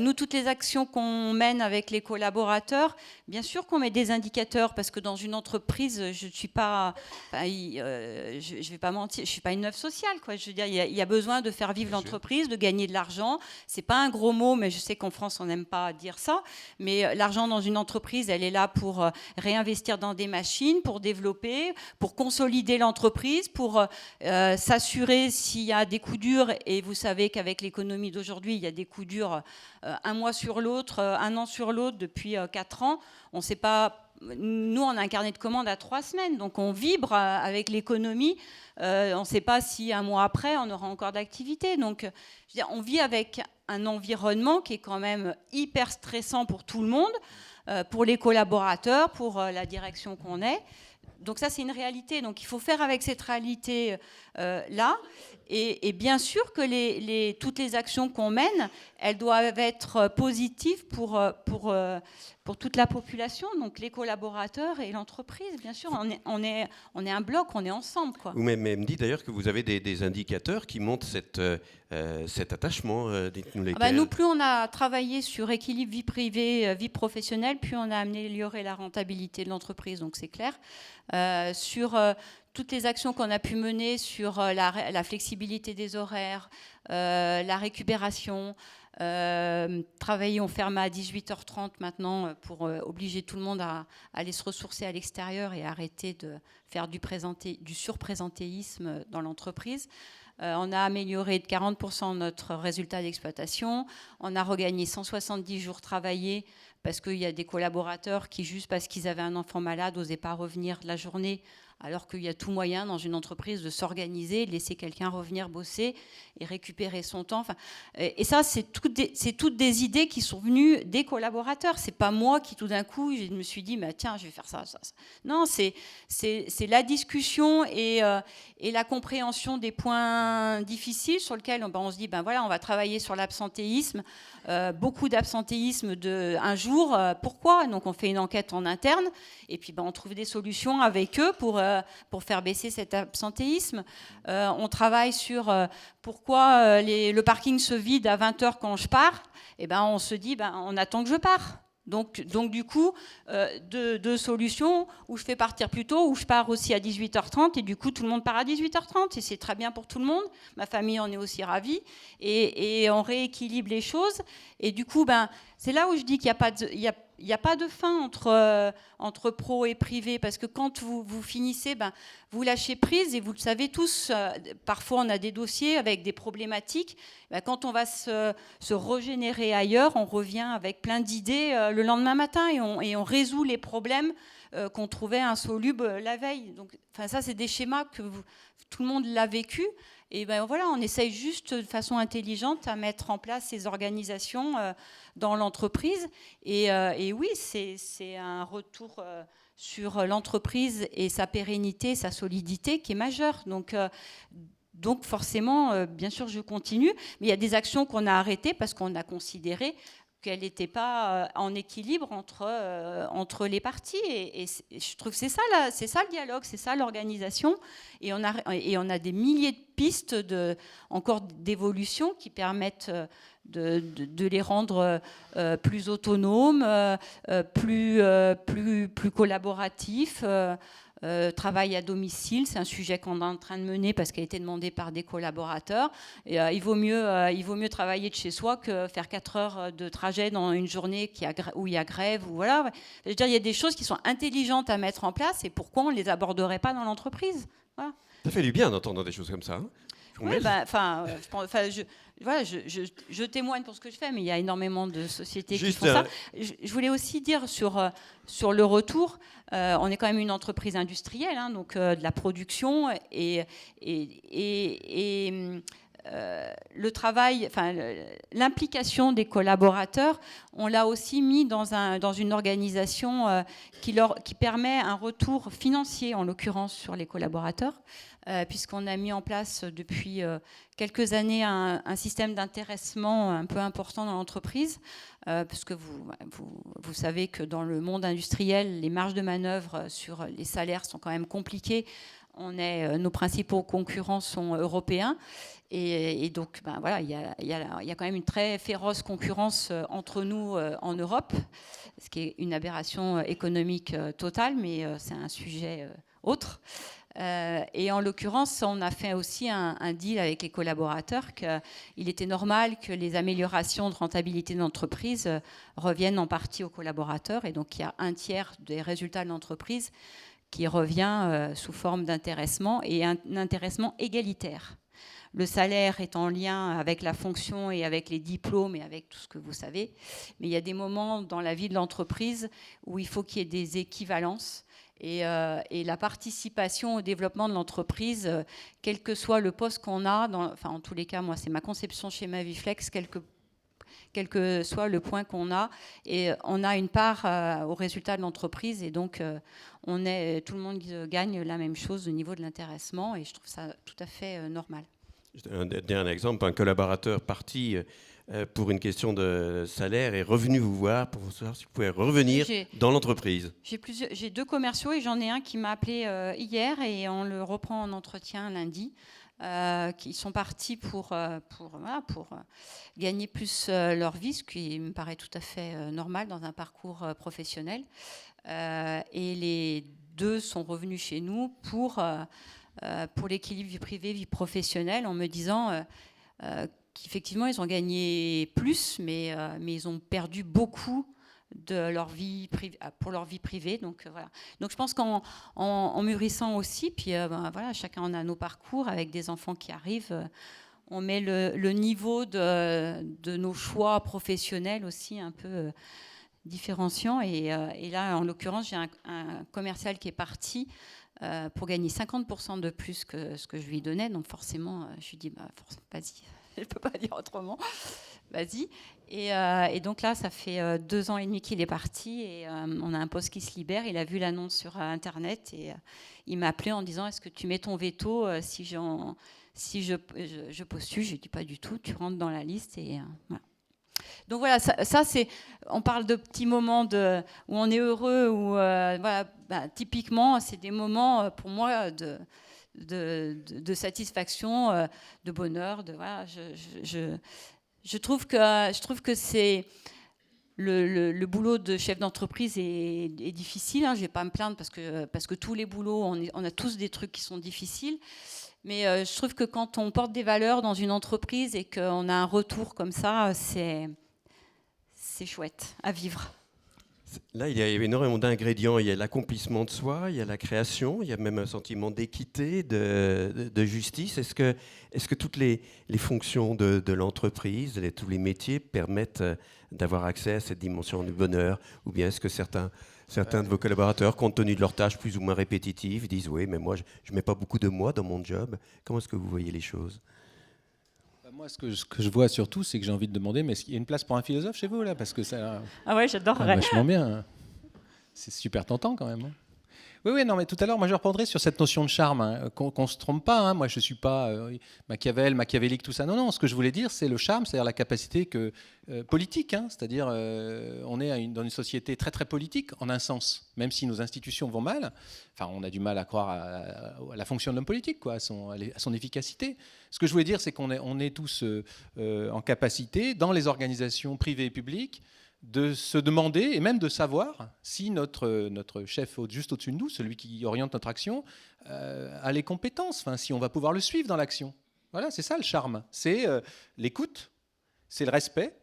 Nous, toutes les actions qu'on mène avec les collaborateurs, bien sûr qu'on met des indicateurs, parce que dans une entreprise, je ne suis pas, je vais pas mentir, je suis pas une œuvre sociale, quoi. Je veux dire, il y a besoin de faire vivre l'entreprise, de gagner de l'argent. C'est pas un gros mot, mais je sais qu'en France, on n'aime pas dire ça. Mais l'argent dans une entreprise, elle est là pour réinvestir dans des machines, pour développer, pour consolider l'entreprise, pour s'assurer s'il y a des coups durs, et vous savez qu'avec l'économie d'aujourd'hui, il y a des coups durs un mois sur l'autre, un an sur l'autre, depuis 4 ans. On ne sait pas. Nous, on a un carnet de commandes à 3 semaines, donc on vibre avec l'économie. On ne sait pas si un mois après, on aura encore d'activité. Donc, je veux dire, on vit avec un environnement qui est quand même hyper stressant pour tout le monde, pour les collaborateurs, pour la direction qu'on est. Donc ça, c'est une réalité. Donc il faut faire avec cette réalité-là. Et bien sûr que toutes les actions qu'on mène, elles doivent être positives pour toute la population, donc les collaborateurs et l'entreprise. Bien sûr, on est un bloc, on est ensemble, quoi. Vous m'avez dit d'ailleurs que vous avez des indicateurs qui montrent cet attachement. Dites-nous lesquels. Nous, plus on a travaillé sur équilibre vie privée, vie professionnelle, plus on a amélioré la rentabilité de l'entreprise, donc c'est clair. Sur toutes les actions qu'on a pu mener sur la flexibilité des horaires, la récupération, travailler, on ferme à 18h30 maintenant pour obliger tout le monde à aller se ressourcer à l'extérieur et arrêter de faire du surprésentéisme dans l'entreprise. On a amélioré de 40% notre résultat d'exploitation. On a regagné 170 jours travaillés parce qu'il y a des collaborateurs qui, juste parce qu'ils avaient un enfant malade, n'osaient pas revenir la journée, alors qu'il y a tout moyen dans une entreprise de s'organiser, de laisser quelqu'un revenir bosser et récupérer son temps. Enfin, et ça, c'est toutes des idées qui sont venues des collaborateurs. C'est pas moi qui, tout d'un coup, je me suis dit, tiens, je vais faire ça. Non, c'est la discussion et la compréhension des points difficiles sur lesquels on se dit, voilà, on va travailler sur l'absentéisme. Beaucoup d'absentéisme de un jour. Pourquoi ? Donc, on fait une enquête en interne et puis on trouve des solutions avec eux pour faire baisser cet absentéisme. On travaille sur pourquoi le parking se vide à 20h quand je pars. On se dit, on attend que je pars. Donc du coup, deux solutions, où je fais partir plus tôt, où je pars aussi à 18h30, et du coup, tout le monde part à 18h30, et c'est très bien pour tout le monde. Ma famille en est aussi ravie, et on rééquilibre les choses. Et du coup, c'est là où je dis qu'il n'y n'y a pas de fin entre pro et privé, parce que quand vous finissez, vous lâchez prise, et vous le savez tous, parfois on a des dossiers avec des problématiques. Quand on va se régénérer ailleurs, on revient avec plein d'idées le lendemain matin, et on résout les problèmes qu'on trouvait insolubles la veille. Donc, ça, c'est des schémas que tout le monde l'a vécu. Et voilà, on essaye juste de façon intelligente à mettre en place ces organisations dans l'entreprise. Et oui, c'est un retour sur l'entreprise et sa pérennité, sa solidité qui est majeur. Donc forcément, bien sûr, je continue. Mais il y a des actions qu'on a arrêtées parce qu'on a considéré qu'elle n'était pas en équilibre entre les parties. Et je trouve que c'est ça le dialogue, c'est ça l'organisation. Et on a des milliers de pistes encore d'évolution qui permettent de les rendre plus autonomes, plus collaboratifs. Travail à domicile, c'est un sujet qu'on est en train de mener parce qu'elle a été demandée par des collaborateurs. Et, il vaut mieux travailler de chez soi que faire 4 heures de trajet dans une journée où il y a grève. Ou voilà. Je veux dire, il y a des choses qui sont intelligentes à mettre en place, et pourquoi on ne les aborderait pas dans l'entreprise? Voilà. Ça fait du bien d'entendre des choses comme ça. Hein. Oui, je témoigne pour ce que je fais, mais il y a énormément de sociétés qui font ça. Je voulais aussi dire sur le retour, on est quand même une entreprise industrielle, hein, donc de la production, et le travail, l'implication des collaborateurs, on l'a aussi mis dans une organisation qui permet un retour financier, en l'occurrence sur les collaborateurs, puisqu'on a mis en place depuis quelques années un système d'intéressement un peu important dans l'entreprise, parce que vous savez que dans le monde industriel, les marges de manœuvre sur les salaires sont quand même compliquées. Nos principaux concurrents sont européens, et donc voilà, il y a quand même une très féroce concurrence entre nous en Europe, ce qui est une aberration économique totale, mais c'est un sujet autre. Et en l'occurrence, on a fait aussi un deal avec les collaborateurs qu'il était normal que les améliorations de rentabilité de l'entreprise reviennent en partie aux collaborateurs, et donc il y a un tiers des résultats de l'entreprise qui revient sous forme d'intéressement, et un intéressement égalitaire. Le salaire est en lien avec la fonction et avec les diplômes et avec tout ce que vous savez, mais il y a des moments dans la vie de l'entreprise où il faut qu'il y ait des équivalences, et la participation au développement de l'entreprise, quel que soit le poste qu'on a, en tous les cas, moi c'est ma conception chez Maviflex, quel que soit le point qu'on a, et on a une part au résultat de l'entreprise, et donc tout le monde gagne la même chose au niveau de l'intéressement, et je trouve ça tout à fait normal. Un dernier exemple, un collaborateur parti pour une question de salaire est revenu vous voir pour savoir si vous pouvez revenir dans l'entreprise. J'ai 2 commerciaux, et j'en ai un qui m'a appelé hier, et on le reprend en entretien lundi. Qui sont partis pour gagner plus leur vie, ce qui me paraît tout à fait normal dans un parcours professionnel. Et les 2 sont revenus chez nous pour l'équilibre vie privée, vie professionnelle, en me disant qu'effectivement, ils ont gagné plus, mais ils ont perdu beaucoup de leur vie pour leur vie privée. Donc voilà. Donc je pense qu'en mûrissant aussi, puis voilà, chacun en a nos parcours avec des enfants qui arrivent, on met le niveau de nos choix professionnels aussi un peu différenciant. Et là, en l'occurrence, j'ai un commercial qui est parti pour gagner 50% de plus que ce que je lui donnais. Donc forcément, je lui dis, vas-y, je ne peux pas dire autrement, vas-y. Et donc là, ça fait 2 ans et demi qu'il est parti, et on a un poste qui se libère. Il a vu l'annonce sur Internet, et il m'a appelé en disant, est-ce que tu mets ton veto si je postule? Je lui ai dit, pas du tout, tu rentres dans la liste. Et voilà. Donc voilà, ça c'est, on parle de petits moments où on est heureux, où voilà, typiquement, c'est des moments pour moi de satisfaction, de bonheur, voilà, je trouve que c'est le boulot de chef d'entreprise est difficile, hein, je vais pas me plaindre parce que tous les boulots, on a tous des trucs qui sont difficiles. Mais je trouve que quand on porte des valeurs dans une entreprise et qu'on a un retour comme ça, c'est chouette à vivre. Là, il y a énormément d'ingrédients. Il y a l'accomplissement de soi, il y a la création, il y a même un sentiment d'équité, de justice. Est-ce que toutes les fonctions de l'entreprise, tous les métiers permettent d'avoir accès à cette dimension du bonheur? Ou bien est-ce que certains de vos collaborateurs, compte tenu de leurs tâches plus ou moins répétitives, disent « Oui, mais moi, je ne mets pas beaucoup de moi dans mon job ». Comment est-ce que vous voyez les choses? Moi, ce que je vois surtout, c'est que j'ai envie de demander, mais est-ce qu'il y a une place pour un philosophe chez vous, là? Parce que ça... Ah ouais, j'adorerais. Vachement bien. C'est super tentant, quand même. Oui, non, mais tout à l'heure, moi, je reprendrai sur cette notion de charme, hein, qu'on ne se trompe pas. Hein. Moi, je ne suis pas machiavélique, tout ça. Non, ce que je voulais dire, c'est le charme, c'est-à-dire la capacité politique. Hein, c'est-à-dire, on est dans une société très, très politique, en un sens. Même si nos institutions vont mal, enfin, on a du mal à croire à la fonction de l'homme politique, quoi, à son efficacité. Ce que je voulais dire, c'est qu'on est tous en capacité, dans les organisations privées et publiques, de se demander et même de savoir si notre chef juste au-dessus de nous, celui qui oriente notre action, a les compétences, enfin, si on va pouvoir le suivre dans l'action. Voilà, c'est ça le charme. C'est l'écoute, c'est le respect,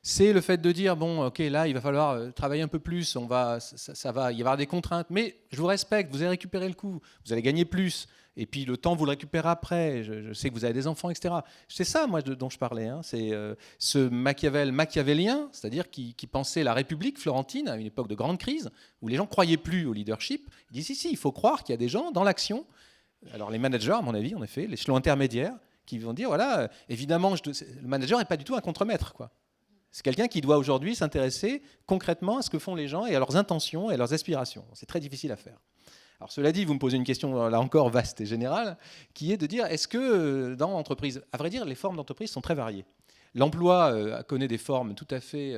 c'est le fait de dire, bon, ok, là, il va falloir travailler un peu plus, ça va y avoir des contraintes, mais je vous respecte, vous allez récupérer le coup, vous allez gagner plus, et puis le temps, vous le récupérez après, je sais que vous avez des enfants, etc. C'est ça, moi, dont je parlais. Hein. C'est ce machiavélien, c'est-à-dire qui pensait la République florentine à une époque de grande crise, où les gens ne croyaient plus au leadership. Il dit, si, il faut croire qu'il y a des gens dans l'action. Alors les managers, à mon avis, en effet, l'échelon intermédiaire, qui vont dire, voilà, évidemment, le manager n'est pas du tout un contremaître, quoi. C'est quelqu'un qui doit aujourd'hui s'intéresser concrètement à ce que font les gens et à leurs intentions et à leurs aspirations. C'est très difficile à faire. Alors cela dit, vous me posez une question là encore vaste et générale, qui est de dire, est-ce que dans l'entreprise, à vrai dire, les formes d'entreprise sont très variées. L'emploi connaît des formes tout à fait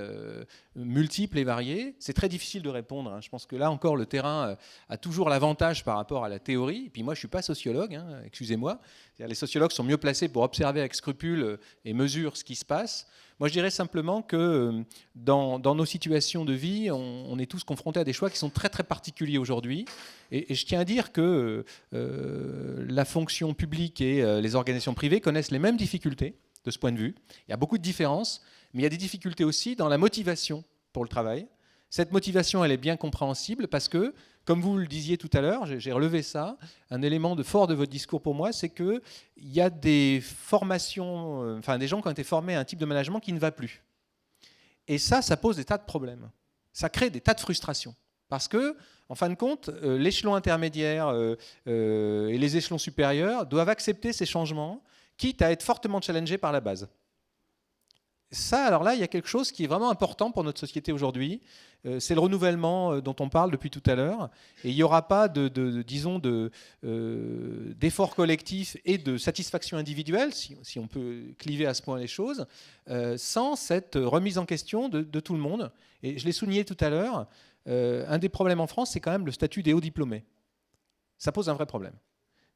multiples et variées. C'est très difficile de répondre. Hein. Je pense que là encore, le terrain a toujours l'avantage par rapport à la théorie. Et puis moi, je ne suis pas sociologue, hein, excusez-moi. Les sociologues sont mieux placés pour observer avec scrupule et mesure ce qui se passe. Moi, je dirais simplement que dans nos situations de vie, on est tous confrontés à des choix qui sont très, très particuliers aujourd'hui. Et je tiens à dire que la fonction publique et les organisations privées connaissent les mêmes difficultés de ce point de vue. Il y a beaucoup de différences, mais il y a des difficultés aussi dans la motivation pour le travail. Cette motivation, elle est bien compréhensible parce que, comme vous le disiez tout à l'heure, j'ai relevé ça, un élément fort de votre discours pour moi, c'est qu'il y a des formations, des gens qui ont été formés à un type de management qui ne va plus. Et ça pose des tas de problèmes. Ça crée des tas de frustrations. Parce que, en fin de compte, l'échelon intermédiaire et les échelons supérieurs doivent accepter ces changements, quitte à être fortement challengés par la base. Ça, alors là, il y a quelque chose qui est vraiment important pour notre société aujourd'hui. C'est le renouvellement dont on parle depuis tout à l'heure. Et il n'y aura pas d'effort collectif et de satisfaction individuelle, si on peut cliver à ce point les choses, sans cette remise en question de tout le monde. Et je l'ai souligné tout à l'heure, un des problèmes en France, c'est quand même le statut des hauts diplômés. Ça pose un vrai problème.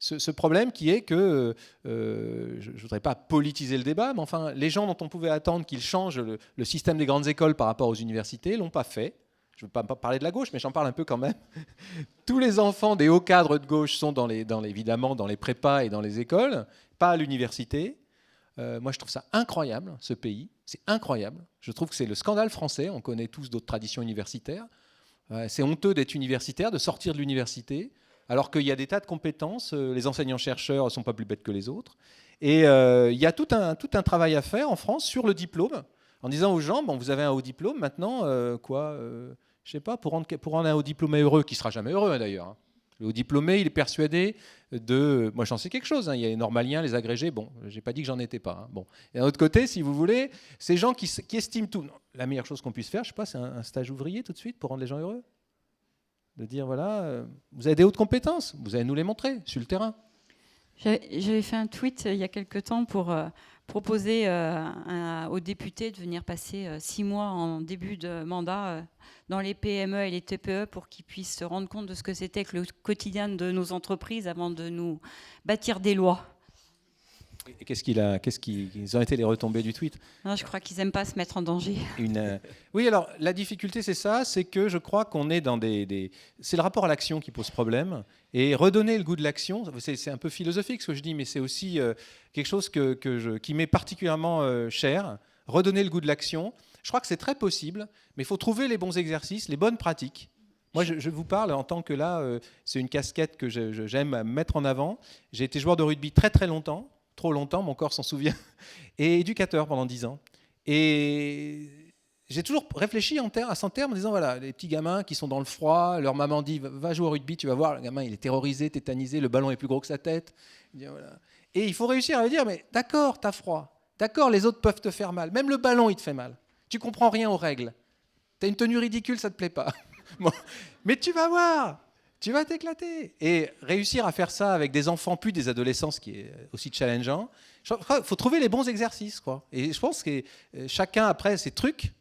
Ce problème qui est que, je ne voudrais pas politiser le débat, mais enfin, les gens dont on pouvait attendre qu'ils changent le système des grandes écoles par rapport aux universités ne l'ont pas fait. Je ne veux pas parler de la gauche, mais j'en parle un peu quand même. Tous les enfants des hauts cadres de gauche sont évidemment dans les prépas et dans les écoles, pas à l'université. Moi, je trouve ça incroyable, ce pays. C'est incroyable. Je trouve que c'est le scandale français. On connaît tous d'autres traditions universitaires. C'est honteux d'être universitaire, de sortir de l'université, alors qu'il y a des tas de compétences, les enseignants-chercheurs ne sont pas plus bêtes que les autres. Et il y a tout un travail à faire en France sur le diplôme, en disant aux gens, bon, vous avez un haut diplôme, maintenant, je sais pas, pour rendre un haut diplômé heureux, qui ne sera jamais heureux d'ailleurs. Hein. Le haut diplômé, il est persuadé de... Moi, j'en sais quelque chose, hein, il y a les normaliens, les agrégés, bon, j'ai pas dit que j'en étais pas. Hein, bon. Et d'un autre côté, si vous voulez, ces gens qui estiment tout... Non, la meilleure chose qu'on puisse faire, je sais pas, c'est un stage ouvrier tout de suite pour rendre les gens heureux. De dire, voilà, vous avez des hautes compétences, vous allez nous les montrer sur le terrain. J'avais fait un tweet il y a quelque temps pour proposer aux députés de venir passer 6 mois en début de mandat dans les PME et les TPE pour qu'ils puissent se rendre compte de ce que c'était que le quotidien de nos entreprises avant de nous bâtir des lois. Et quelles ont été les retombées du tweet? Non, je crois qu'ils n'aiment pas se mettre en danger. Oui, alors la difficulté, c'est ça, c'est que je crois qu'on est dans c'est le rapport à l'action qui pose problème. Et redonner le goût de l'action, c'est un peu philosophique ce que je dis, mais c'est aussi quelque chose qui m'est particulièrement cher. redonner le goût de l'action. Je crois que c'est très possible, mais il faut trouver les bons exercices, les bonnes pratiques. Moi, je vous parle en tant que là, c'est une casquette que j'aime mettre en avant. J'ai été joueur de rugby très très longtemps, trop longtemps, mon corps s'en souvient, et éducateur pendant 10 ans. Et j'ai toujours réfléchi à son terme en disant, voilà, les petits gamins qui sont dans le froid, leur maman dit, va jouer au rugby, tu vas voir, le gamin, il est terrorisé, tétanisé, le ballon est plus gros que sa tête. Et il faut réussir à lui dire, mais d'accord, t'as froid, d'accord, les autres peuvent te faire mal, même le ballon, il te fait mal. Tu comprends rien aux règles. T'as une tenue ridicule, ça te plaît pas. Bon, mais tu vas voir, tu vas t'éclater. Et réussir à faire ça avec des enfants puis des adolescents, ce qui est aussi challengeant, il faut trouver les bons exercices, quoi. Et je pense que chacun après ses trucs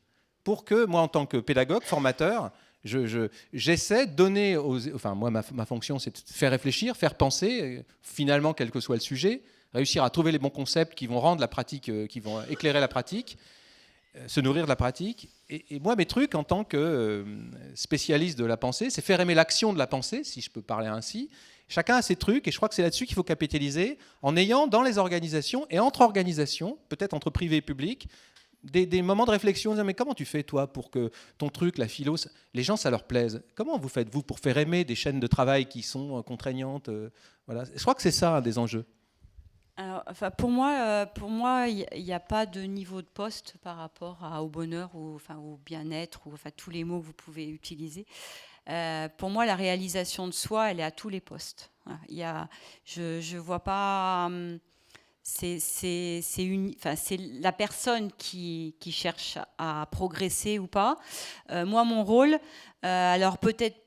pour que moi, en tant que pédagogue, formateur, j'essaie de donner enfin moi, ma fonction, c'est de faire réfléchir, faire penser, finalement, quel que soit le sujet, réussir à trouver les bons concepts qui vont rendre la pratique, qui vont éclairer la pratique, se nourrir de la pratique. Et moi, mes trucs en tant que spécialiste de la pensée, c'est faire aimer l'action de la pensée, si je peux parler ainsi. Chacun a ses trucs, et je crois que c'est là-dessus qu'il faut capitaliser, en ayant dans les organisations et entre organisations, peut-être entre privé et public, des moments de réflexion, mais comment tu fais toi pour que ton truc, la philo, les gens ça leur plaise? Comment vous faites vous pour faire aimer des chaînes de travail qui sont contraignantes? Voilà. Je crois que c'est ça un des enjeux. Alors, enfin, pour moi, il n'y a pas de niveau de poste par rapport au bonheur ou enfin, au bien-être ou enfin tous les mots que vous pouvez utiliser. Pour moi, la réalisation de soi, elle est à tous les postes. Voilà. Je vois pas. C'est la personne qui cherche à progresser ou pas. Moi, mon rôle, alors peut-être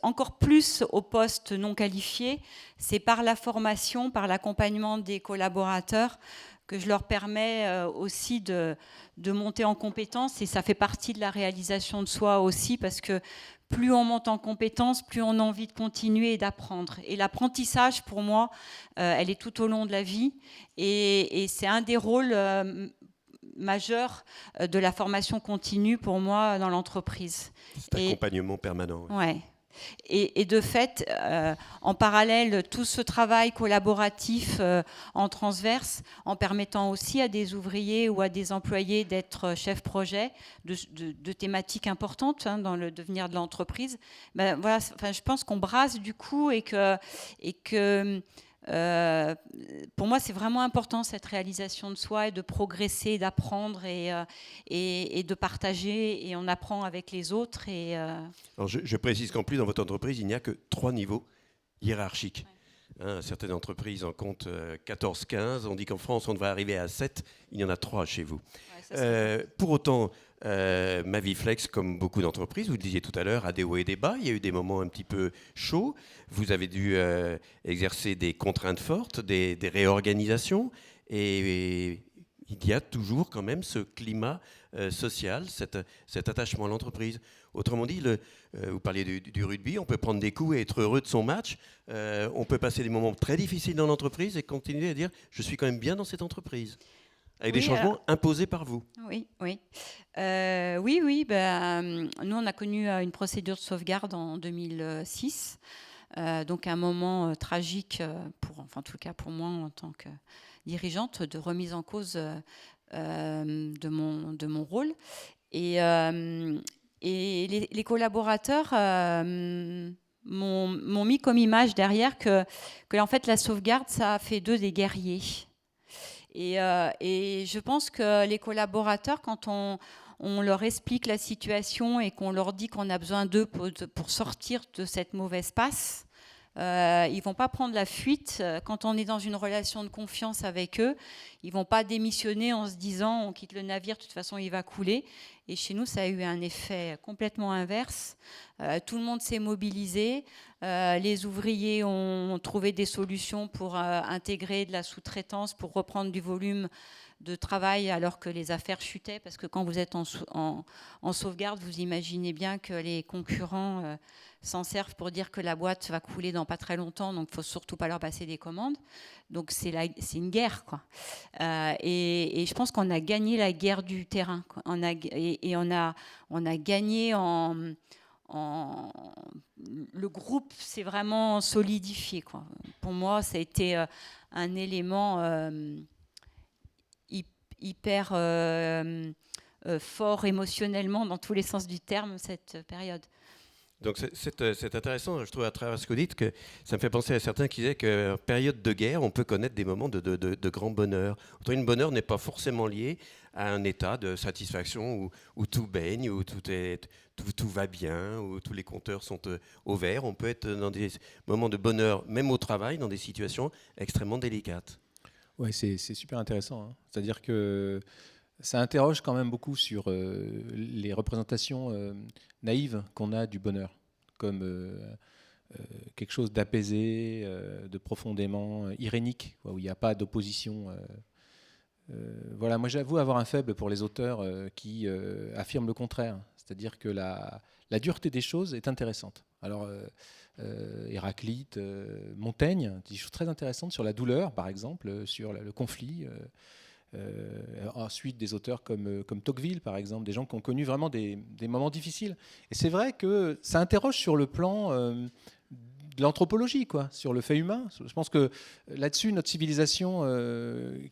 encore plus au poste non qualifié, c'est par la formation, par l'accompagnement des collaborateurs que je leur permets aussi de monter en compétences, et ça fait partie de la réalisation de soi aussi, parce que plus on monte en compétences, plus on a envie de continuer et d'apprendre. Et l'apprentissage, pour moi, elle est tout au long de la vie, et c'est un des rôles majeurs de la formation continue pour moi dans l'entreprise. Cet accompagnement permanent. Ouais. Et de fait, en parallèle, tout ce travail collaboratif en transverse, en permettant aussi à des ouvriers ou à des employés d'être chefs-projet de thématiques importantes dans le devenir de l'entreprise, ben, voilà, enfin, je pense qu'on brasse du coup et que pour moi, c'est vraiment important cette réalisation de soi et de progresser, d'apprendre et de partager, et on apprend avec les autres. Alors je précise qu'en plus, dans votre entreprise, il n'y a que 3 niveaux hiérarchiques. Ouais. Certaines entreprises en comptent 14-15. On dit qu'en France, on devrait arriver à 7. Il y en a 3 chez vous. Ouais, ça, pour autant, Maviflex, comme beaucoup d'entreprises, vous le disiez tout à l'heure, a des hauts et des bas. Il y a eu des moments un petit peu chauds. Vous avez dû exercer des contraintes fortes, des réorganisations. Et il y a toujours quand même ce climat social, cet attachement à l'entreprise. Autrement dit, vous parliez du rugby, on peut prendre des coups et être heureux de son match. On peut passer des moments très difficiles dans l'entreprise et continuer à dire « je suis quand même bien dans cette entreprise ». Avec des changements imposés par vous. Oui. Oui. Ben, nous, on a connu une procédure de sauvegarde en 2006. Donc un moment tragique, en tout cas pour moi en tant que dirigeante, de remise en cause de mon rôle. Et les collaborateurs m'ont mis comme image derrière que en fait la sauvegarde, ça a fait d'eux des guerriers. Et je pense que les collaborateurs, quand on leur explique la situation et qu'on leur dit qu'on a besoin d'eux pour sortir de cette mauvaise passe, ils vont pas prendre la fuite. Quand on est dans une relation de confiance avec eux, ils vont pas démissionner en se disant on quitte le navire, de toute façon il va couler. Et chez nous, ça a eu un effet complètement inverse. Tout le monde s'est mobilisé. Les ouvriers ont trouvé des solutions pour intégrer de la sous-traitance, pour reprendre du volume de travail alors que les affaires chutaient, parce que quand vous êtes en sauvegarde, vous imaginez bien que les concurrents s'en servent pour dire que la boîte va couler dans pas très longtemps, donc il ne faut surtout pas leur passer des commandes. Donc c'est une guerre, quoi. Et je pense qu'on a gagné la guerre du terrain, quoi. On a gagné le groupe s'est vraiment solidifié, quoi. Pour moi, ça a été un élément hyper fort émotionnellement dans tous les sens du terme cette période. Donc c'est intéressant, je trouve, à travers ce que vous dites, que ça me fait penser à certains qui disaient qu'en période de guerre, on peut connaître des moments de grand bonheur. Autrement, le bonheur n'est pas forcément lié à un état de satisfaction où tout baigne, où tout va bien, où tous les compteurs sont au vert. On peut être dans des moments de bonheur, même au travail, dans des situations extrêmement délicates. Oui, c'est super intéressant, hein. C'est-à-dire que ça interroge quand même beaucoup sur les représentations naïves qu'on a du bonheur, comme quelque chose d'apaisé, de profondément irénique, quoi, où il n'y a pas d'opposition. Voilà, moi j'avoue avoir un faible pour les auteurs qui affirment le contraire, c'est-à-dire que la dureté des choses est intéressante. Alors Héraclite, Montaigne, des choses très intéressantes sur la douleur, par exemple, sur le conflit. Ensuite, des auteurs comme Tocqueville, par exemple, des gens qui ont connu vraiment des moments difficiles. Et c'est vrai que ça interroge sur le plan de l'anthropologie, quoi, sur le fait humain. Je pense que là-dessus, notre civilisation,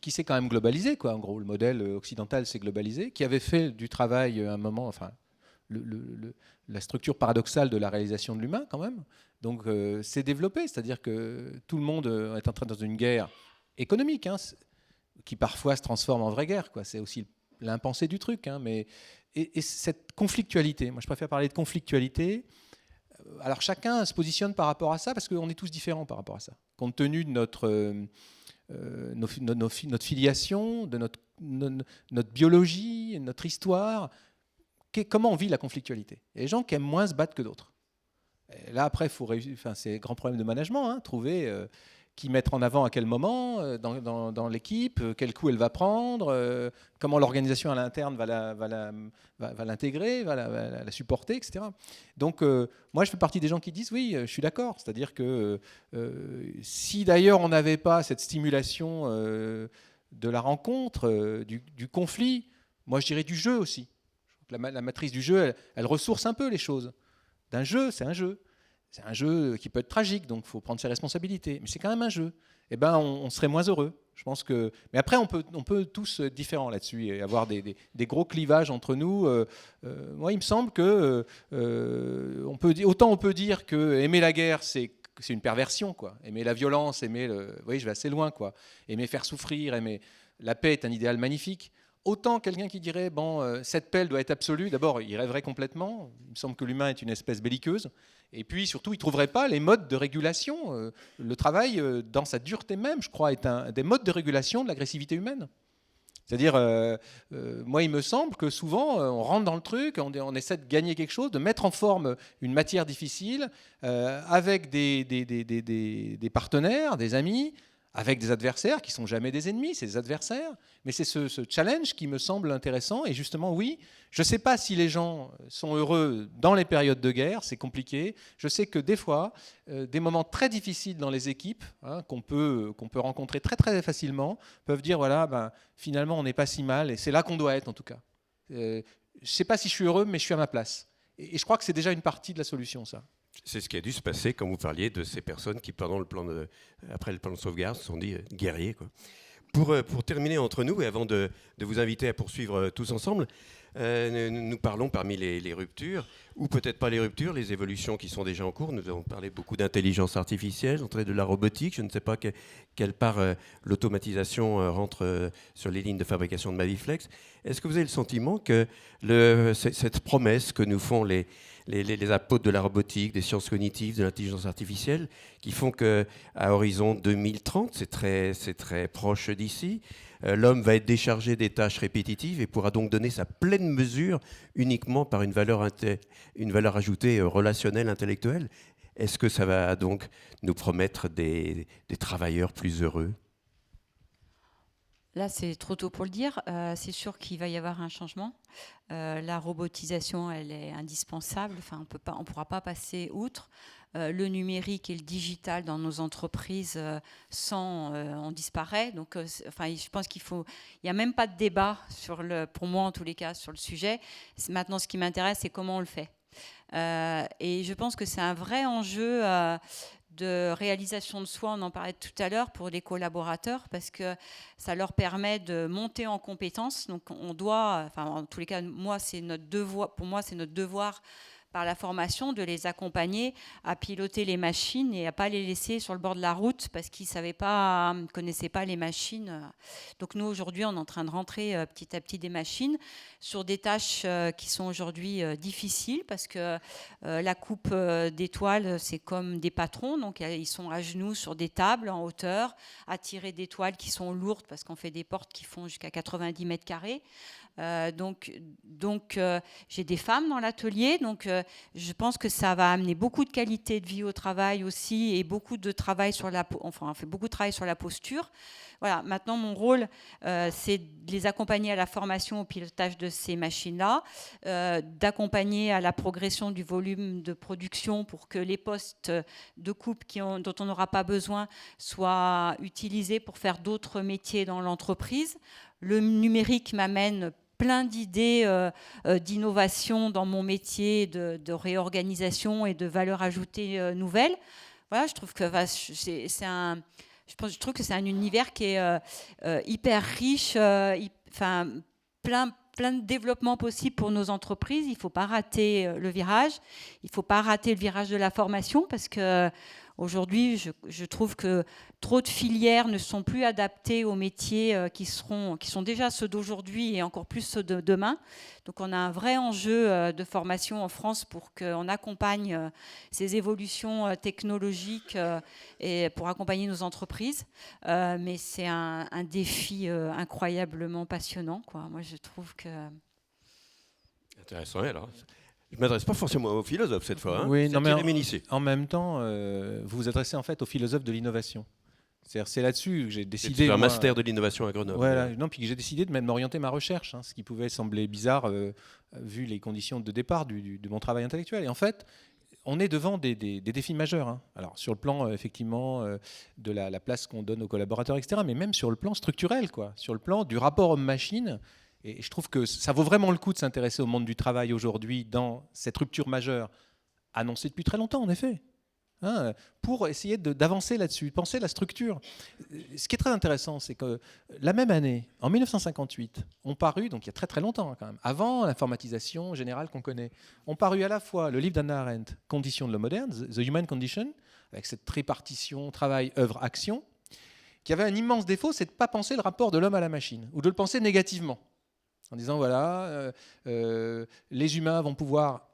qui s'est quand même globalisée, quoi, en gros, le modèle occidental s'est globalisé, qui avait fait du travail à un moment, enfin, la structure paradoxale de la réalisation de l'humain, quand même. Donc, s'est développé, c'est-à-dire que tout le monde est entré dans une guerre économique, hein, qui parfois se transforme en vraie guerre, quoi. C'est aussi l'impensé du truc, hein, mais et cette conflictualité, moi je préfère parler de conflictualité. Alors chacun se positionne par rapport à ça, parce qu'on est tous différents par rapport à ça, compte tenu de notre filiation, de notre biologie, notre histoire, comment on vit la conflictualité. Il y a des gens qui aiment moins se battre que d'autres. Et là après, c'est un grand problème de management, hein, trouver qui mettre en avant à quel moment dans l'équipe, quel coup elle va prendre, comment l'organisation à l'interne va l'intégrer, va la supporter, etc. Donc moi je fais partie des gens qui disent oui, je suis d'accord, c'est-à-dire que si d'ailleurs on n'avait pas cette stimulation de la rencontre, du conflit, moi je dirais du jeu aussi. La matrice du jeu, elle ressource un peu les choses. D'un jeu, c'est un jeu. C'est un jeu qui peut être tragique, donc il faut prendre ses responsabilités. Mais c'est quand même un jeu. Eh ben, on serait moins heureux. Je pense que. Mais après, on peut tous être différents là-dessus et avoir des gros clivages entre nous. Moi, il me semble que autant on peut dire que aimer la guerre, c'est une perversion, quoi. Aimer la violence, aimer le. Vous voyez, je vais assez loin, quoi. Aimer faire souffrir, aimer la paix est un idéal magnifique. Autant quelqu'un qui dirait bon, cette paix doit être absolue. D'abord, il rêverait complètement. Il me semble que l'humain est une espèce belliqueuse. Et puis surtout, il ne trouverait pas les modes de régulation. Le travail, dans sa dureté même, je crois, est un des modes de régulation de l'agressivité humaine. C'est-à-dire, moi, il me semble que souvent, on rentre dans le truc, on essaie de gagner quelque chose, de mettre en forme une matière difficile, avec des partenaires, des amis, avec des adversaires qui ne sont jamais des ennemis, c'est des adversaires. Mais c'est ce challenge qui me semble intéressant. Et justement, oui, je ne sais pas si les gens sont heureux dans les périodes de guerre, c'est compliqué. Je sais que des fois, des moments très difficiles dans les équipes, hein, qu'on peut rencontrer très très facilement, peuvent dire, voilà, ben, finalement, on n'est pas si mal. Et c'est là qu'on doit être, en tout cas. Je ne sais pas si je suis heureux, mais je suis à ma place. Et je crois que c'est déjà une partie de la solution, ça. C'est ce qui a dû se passer quand vous parliez de ces personnes qui, après le plan de sauvegarde, se sont dit guerriers, quoi. Pour terminer entre nous, et avant de vous inviter à poursuivre tous ensemble, nous parlons parmi les ruptures, ou peut-être pas les ruptures, les évolutions qui sont déjà en cours. Nous avons parlé beaucoup d'intelligence artificielle, entrée de la robotique. Je ne sais pas quelle part l'automatisation rentre sur les lignes de fabrication de Maviflex. Est-ce que vous avez le sentiment que cette promesse que nous font les apôtres de la robotique, des sciences cognitives, de l'intelligence artificielle, qui font qu'à horizon 2030, c'est très proche d'ici, l'homme va être déchargé des tâches répétitives et pourra donc donner sa pleine mesure uniquement par une valeur ajoutée relationnelle, intellectuelle. Est-ce que ça va donc nous promettre des travailleurs plus heureux ? Là, c'est trop tôt pour le dire. C'est sûr qu'il va y avoir un changement. La robotisation, elle est indispensable. Enfin, on pourra pas passer outre. Le numérique et le digital dans nos entreprises, on disparaît. Donc, je pense il n'y a même pas de débat pour moi en tous les cas, sur le sujet. Maintenant, ce qui m'intéresse, c'est comment on le fait. Et je pense que c'est un vrai enjeu de réalisation de soi, on en parlait tout à l'heure, pour les collaborateurs, parce que ça leur permet de monter en compétences. Donc on doit, enfin en tous les cas, moi c'est notre devoir, pour moi c'est notre devoir par la formation de les accompagner à piloter les machines et à pas les laisser sur le bord de la route parce qu'ils ne connaissaient pas les machines. Donc nous aujourd'hui on est en train de rentrer petit à petit des machines sur des tâches qui sont aujourd'hui difficiles parce que la coupe d'étoiles c'est comme des patrons, donc ils sont à genoux sur des tables en hauteur à tirer des toiles qui sont lourdes parce qu'on fait des portes qui font jusqu'à 90 mètres carrés. Donc j'ai des femmes dans l'atelier, donc je pense que ça va amener beaucoup de qualité de vie au travail aussi et beaucoup de travail sur on fait beaucoup de travail sur la posture. Voilà, maintenant mon rôle c'est de les accompagner à la formation au pilotage de ces machines-là, d'accompagner à la progression du volume de production pour que les postes de coupe dont on n'aura pas besoin soient utilisés pour faire d'autres métiers dans l'entreprise. Le numérique m'amène plein d'idées d'innovation dans mon métier, de réorganisation et de valeur ajoutée nouvelle. Voilà, je trouve que je trouve que c'est un univers qui est hyper riche, plein de développements possibles pour nos entreprises. Il ne faut pas rater le virage. Il ne faut pas rater le virage de la formation parce que aujourd'hui, je trouve que trop de filières ne sont plus adaptées aux métiers qui sont déjà ceux d'aujourd'hui et encore plus ceux de demain. Donc on a un vrai enjeu de formation en France pour qu'on accompagne ces évolutions technologiques et pour accompagner nos entreprises. Mais c'est un défi incroyablement passionnant, quoi. Moi, je trouve que... Intéressant, alors. Je ne m'adresse pas forcément aux philosophes cette fois. Hein. Oui, non, mais en même temps, vous vous adressez en fait aux philosophes de l'innovation. C'est là-dessus que j'ai décidé... C'est un master de l'innovation à Grenoble. Voilà, non, puis que j'ai décidé de m'orienter ma recherche, ce qui pouvait sembler bizarre vu les conditions de départ de mon travail intellectuel. Et en fait, on est devant des défis majeurs. Alors sur le plan effectivement de la place qu'on donne aux collaborateurs, etc., mais même sur le plan structurel, quoi, sur le plan du rapport homme-machine. Et je trouve que ça vaut vraiment le coup de s'intéresser au monde du travail aujourd'hui dans cette rupture majeure, annoncée depuis très longtemps en effet, pour essayer d'avancer là-dessus, de penser la structure. Ce qui est très intéressant, c'est que la même année, en 1958, ont paru, donc il y a très très longtemps quand même, avant l'informatisation générale qu'on connaît, ont paru à la fois le livre d'Hannah Arendt, Conditions de l'homme moderne, The Human Condition, avec cette tripartition travail, œuvre, action, qui avait un immense défaut, c'est de ne pas penser le rapport de l'homme à la machine, ou de le penser négativement. En disant, voilà, les humains vont pouvoir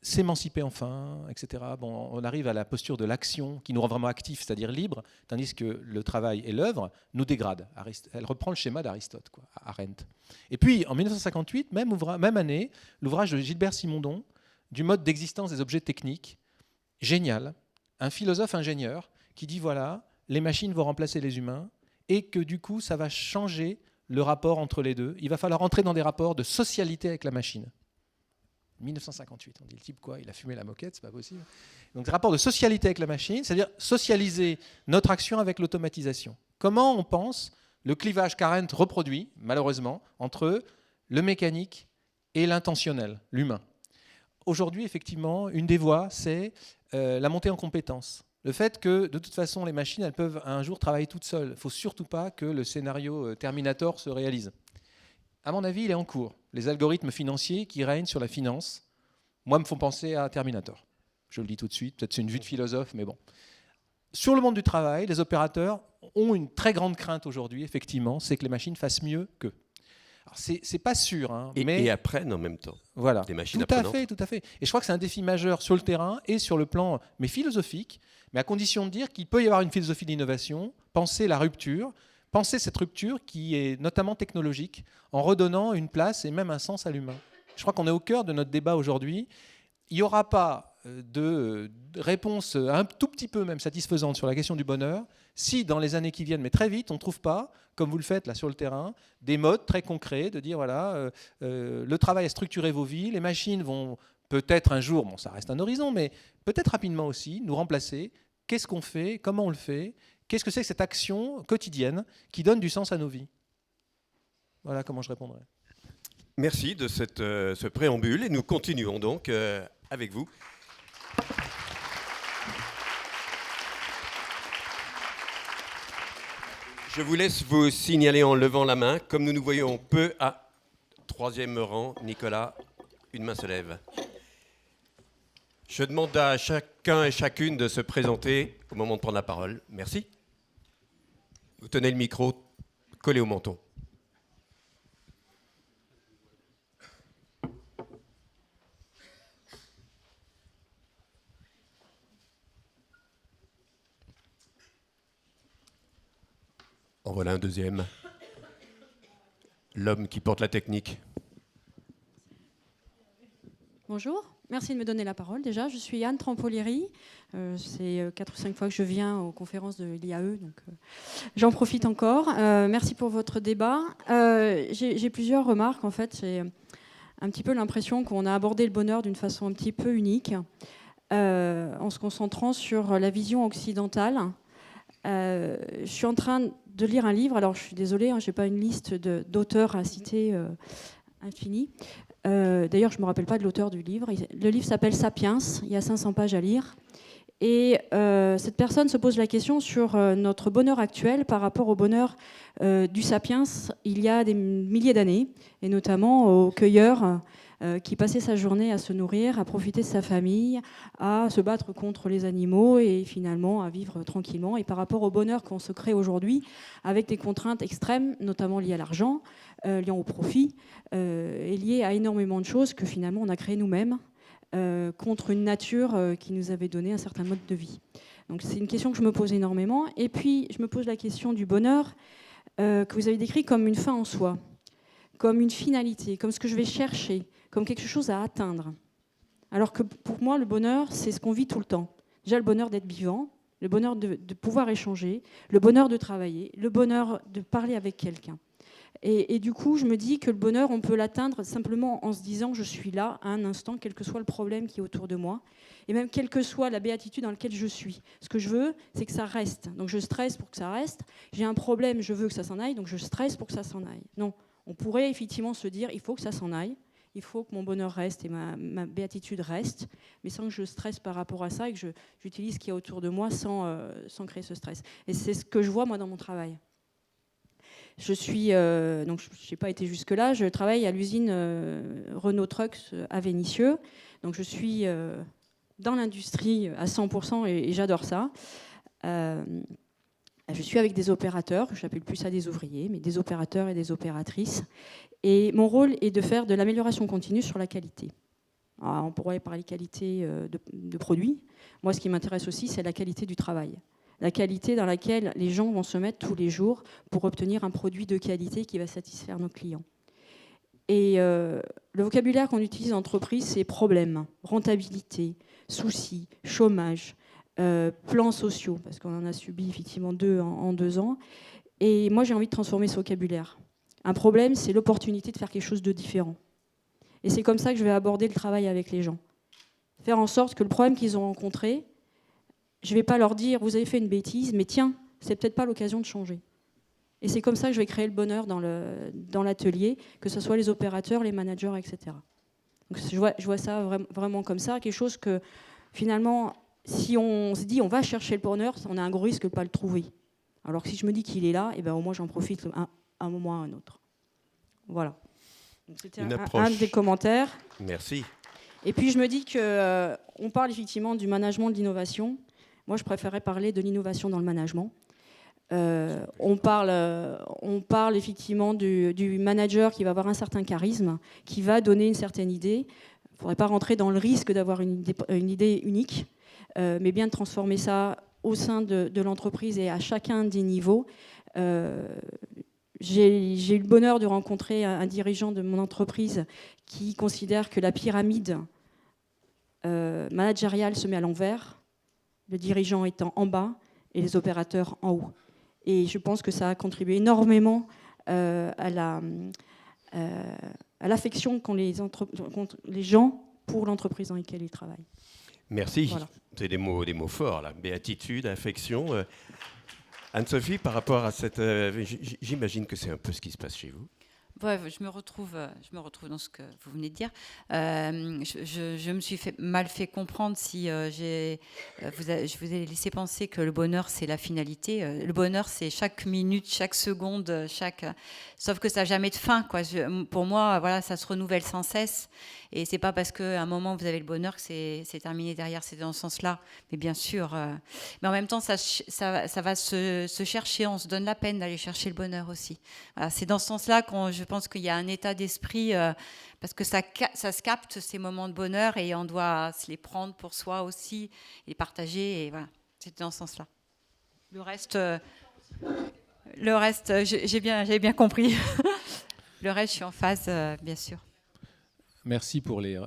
s'émanciper enfin, etc. Bon, on arrive à la posture de l'action qui nous rend vraiment actifs, c'est-à-dire libres, tandis que le travail et l'œuvre nous dégradent. Elle reprend le schéma d'Aristote, quoi, Arendt. Et puis, en 1958, même année, l'ouvrage de Gilbert Simondon, du mode d'existence des objets techniques, génial, un philosophe ingénieur qui dit, voilà, les machines vont remplacer les humains et que du coup, ça va changer le rapport entre les deux. Il va falloir entrer dans des rapports de socialité avec la machine. 1958, on dit le type quoi, il a fumé la moquette, c'est pas possible. Donc des rapports de socialité avec la machine, c'est-à-dire socialiser notre action avec l'automatisation. Comment on pense le clivage qu'Arendt reproduit, malheureusement, entre le mécanique et l'intentionnel, l'humain. Aujourd'hui, effectivement, une des voies, c'est la montée en compétences. Le fait que, de toute façon, les machines, elles peuvent un jour travailler toutes seules. Il ne faut surtout pas que le scénario Terminator se réalise. À mon avis, il est en cours. Les algorithmes financiers qui règnent sur la finance, moi, me font penser à Terminator. Je le dis tout de suite, peut-être c'est une vue de philosophe, mais bon. Sur le monde du travail, les opérateurs ont une très grande crainte aujourd'hui, effectivement, c'est que les machines fassent mieux qu'eux. Alors, c'est pas sûr, mais... Et apprennent en même temps. Voilà, des machines apprenantes. Tout à fait. Et je crois que c'est un défi majeur sur le terrain et sur le plan, mais philosophique, mais à condition de dire qu'il peut y avoir une philosophie d'innovation, penser la rupture, penser cette rupture qui est notamment technologique, en redonnant une place et même un sens à l'humain. Je crois qu'on est au cœur de notre débat aujourd'hui. Il n'y aura pas de réponse un tout petit peu même satisfaisante sur la question du bonheur si dans les années qui viennent, mais très vite, on ne trouve pas, comme vous le faites là sur le terrain, des modes très concrets de dire voilà, le travail a structuré vos vies, les machines vont peut-être un jour, bon ça reste un horizon, mais peut-être rapidement aussi nous remplacer. Qu'est-ce qu'on fait? Comment on le fait? Qu'est-ce que c'est que cette action quotidienne qui donne du sens à nos vies? Voilà comment je répondrai. Merci de ce préambule et nous continuons donc avec vous. Je vous laisse vous signaler en levant la main. Comme nous nous voyons peu à troisième rang, Nicolas, une main se lève. Je demande à chacun et chacune de se présenter au moment de prendre la parole. Merci. Vous tenez le micro collé au menton. En voilà un deuxième. L'homme qui porte la technique. Bonjour, merci de me donner la parole. Déjà, je suis Anne Trampolieri. C'est 4 ou 5 fois que je viens aux conférences de l'IAE, donc j'en profite encore. Merci pour votre débat. J'ai plusieurs remarques. En fait, j'ai un petit peu l'impression qu'on a abordé le bonheur d'une façon un petit peu unique, en se concentrant sur la vision occidentale. Je suis en train de lire un livre. Alors, je suis désolée, je n'ai pas une liste d'auteurs à citer infinie. D'ailleurs, je ne me rappelle pas de l'auteur du livre. Le livre s'appelle « Sapiens », il y a 500 pages à lire. Et cette personne se pose la question sur notre bonheur actuel par rapport au bonheur du Sapiens il y a des milliers d'années, et notamment au cueilleur qui passait sa journée à se nourrir, à profiter de sa famille, à se battre contre les animaux et finalement à vivre tranquillement. Et par rapport au bonheur qu'on se crée aujourd'hui, avec des contraintes extrêmes, notamment liées à l'argent, liées au profit, et liées à énormément de choses que finalement on a créées nous-mêmes, contre une nature qui nous avait donné un certain mode de vie. Donc c'est une question que je me pose énormément. Et puis je me pose la question du bonheur que vous avez décrit comme une fin en soi, comme une finalité, comme ce que je vais chercher, comme quelque chose à atteindre. Alors que pour moi, le bonheur, c'est ce qu'on vit tout le temps. Déjà, le bonheur d'être vivant, le bonheur de pouvoir échanger, le bonheur de travailler, le bonheur de parler avec quelqu'un. Et du coup, je me dis que le bonheur, on peut l'atteindre simplement en se disant « je suis là à un instant, quel que soit le problème qui est autour de moi, et même quelle que soit la béatitude dans laquelle je suis. Ce que je veux, c'est que ça reste. Donc je stresse pour que ça reste. J'ai un problème, je veux que ça s'en aille, donc je stresse pour que ça s'en aille. » Non, on pourrait effectivement se dire « il faut que ça s'en aille. Il faut que mon bonheur reste et ma béatitude reste, mais sans que je stresse par rapport à ça et que j'utilise ce qu'il y a autour de moi sans créer ce stress. » Et c'est ce que je vois, moi, dans mon travail. Donc je n'ai pas été jusque-là, je travaille à l'usine Renault Trucks à Vénissieux. Donc je suis dans l'industrie à 100% et j'adore ça. Je suis avec des opérateurs, je n'appelle plus ça des ouvriers, mais des opérateurs et des opératrices. Et mon rôle est de faire de l'amélioration continue sur la qualité. Alors, on pourrait parler qualité de produits. Moi, ce qui m'intéresse aussi, c'est la qualité du travail. La qualité dans laquelle les gens vont se mettre tous les jours pour obtenir un produit de qualité qui va satisfaire nos clients. Et le vocabulaire qu'on utilise en entreprise, c'est problème, rentabilité, soucis, chômage, plans sociaux, parce qu'on en a subi effectivement 2 en 2 ans. Et moi, j'ai envie de transformer ce vocabulaire. Un problème, c'est l'opportunité de faire quelque chose de différent. Et c'est comme ça que je vais aborder le travail avec les gens. Faire en sorte que le problème qu'ils ont rencontré, je ne vais pas leur dire « vous avez fait une bêtise, mais tiens, c'est peut-être pas l'occasion de changer ». Et c'est comme ça que je vais créer le bonheur dans l'atelier, que ce soit les opérateurs, les managers, etc. Donc je vois ça vraiment comme ça, quelque chose que finalement, si on se dit on va chercher le bonheur, on a un gros risque de ne pas le trouver. Alors que si je me dis qu'il est là, et ben au moins j'en profite à un moment ou à un autre. Voilà. C'était un des commentaires. Merci. Et puis je me dis qu'on parle effectivement du management de l'innovation. Moi, je préférais parler de l'innovation dans le management. On parle effectivement du manager qui va avoir un certain charisme, qui va donner une certaine idée. Il ne faudrait pas rentrer dans le risque d'avoir une idée unique, mais bien de transformer ça au sein de l'entreprise et à chacun des niveaux. J'ai eu le bonheur de rencontrer un dirigeant de mon entreprise qui considère que la pyramide managériale se met à l'envers, le dirigeant étant en bas et les opérateurs en haut. Et je pense que ça a contribué énormément à l'affection qu'ont les gens pour l'entreprise dans laquelle ils travaillent. Merci. Voilà. C'est des mots forts, là. Béatitude, affection. Anne-Sophie, par rapport à cette... j'imagine que c'est un peu ce qui se passe chez vous. Ouais, je me retrouve dans ce que vous venez de dire. Je me suis mal fait comprendre si je vous ai laissé penser que le bonheur, c'est la finalité. Le bonheur, c'est chaque minute, chaque seconde, sauf que ça n'a jamais de fin, quoi. Pour moi, voilà, ça se renouvelle sans cesse. Et c'est pas parce qu'à un moment, vous avez le bonheur que c'est terminé derrière. C'est dans ce sens-là. Mais bien sûr. Mais en même temps, ça va se chercher. On se donne la peine d'aller chercher le bonheur aussi. Voilà, c'est dans ce sens-là je pense qu'il y a un état d'esprit, parce que ça se capte, ces moments de bonheur, et on doit se les prendre pour soi aussi, et les partager, et voilà, c'est dans ce sens-là. Le reste, j'avais bien compris. Le reste, je suis en phase, bien sûr. Merci pour les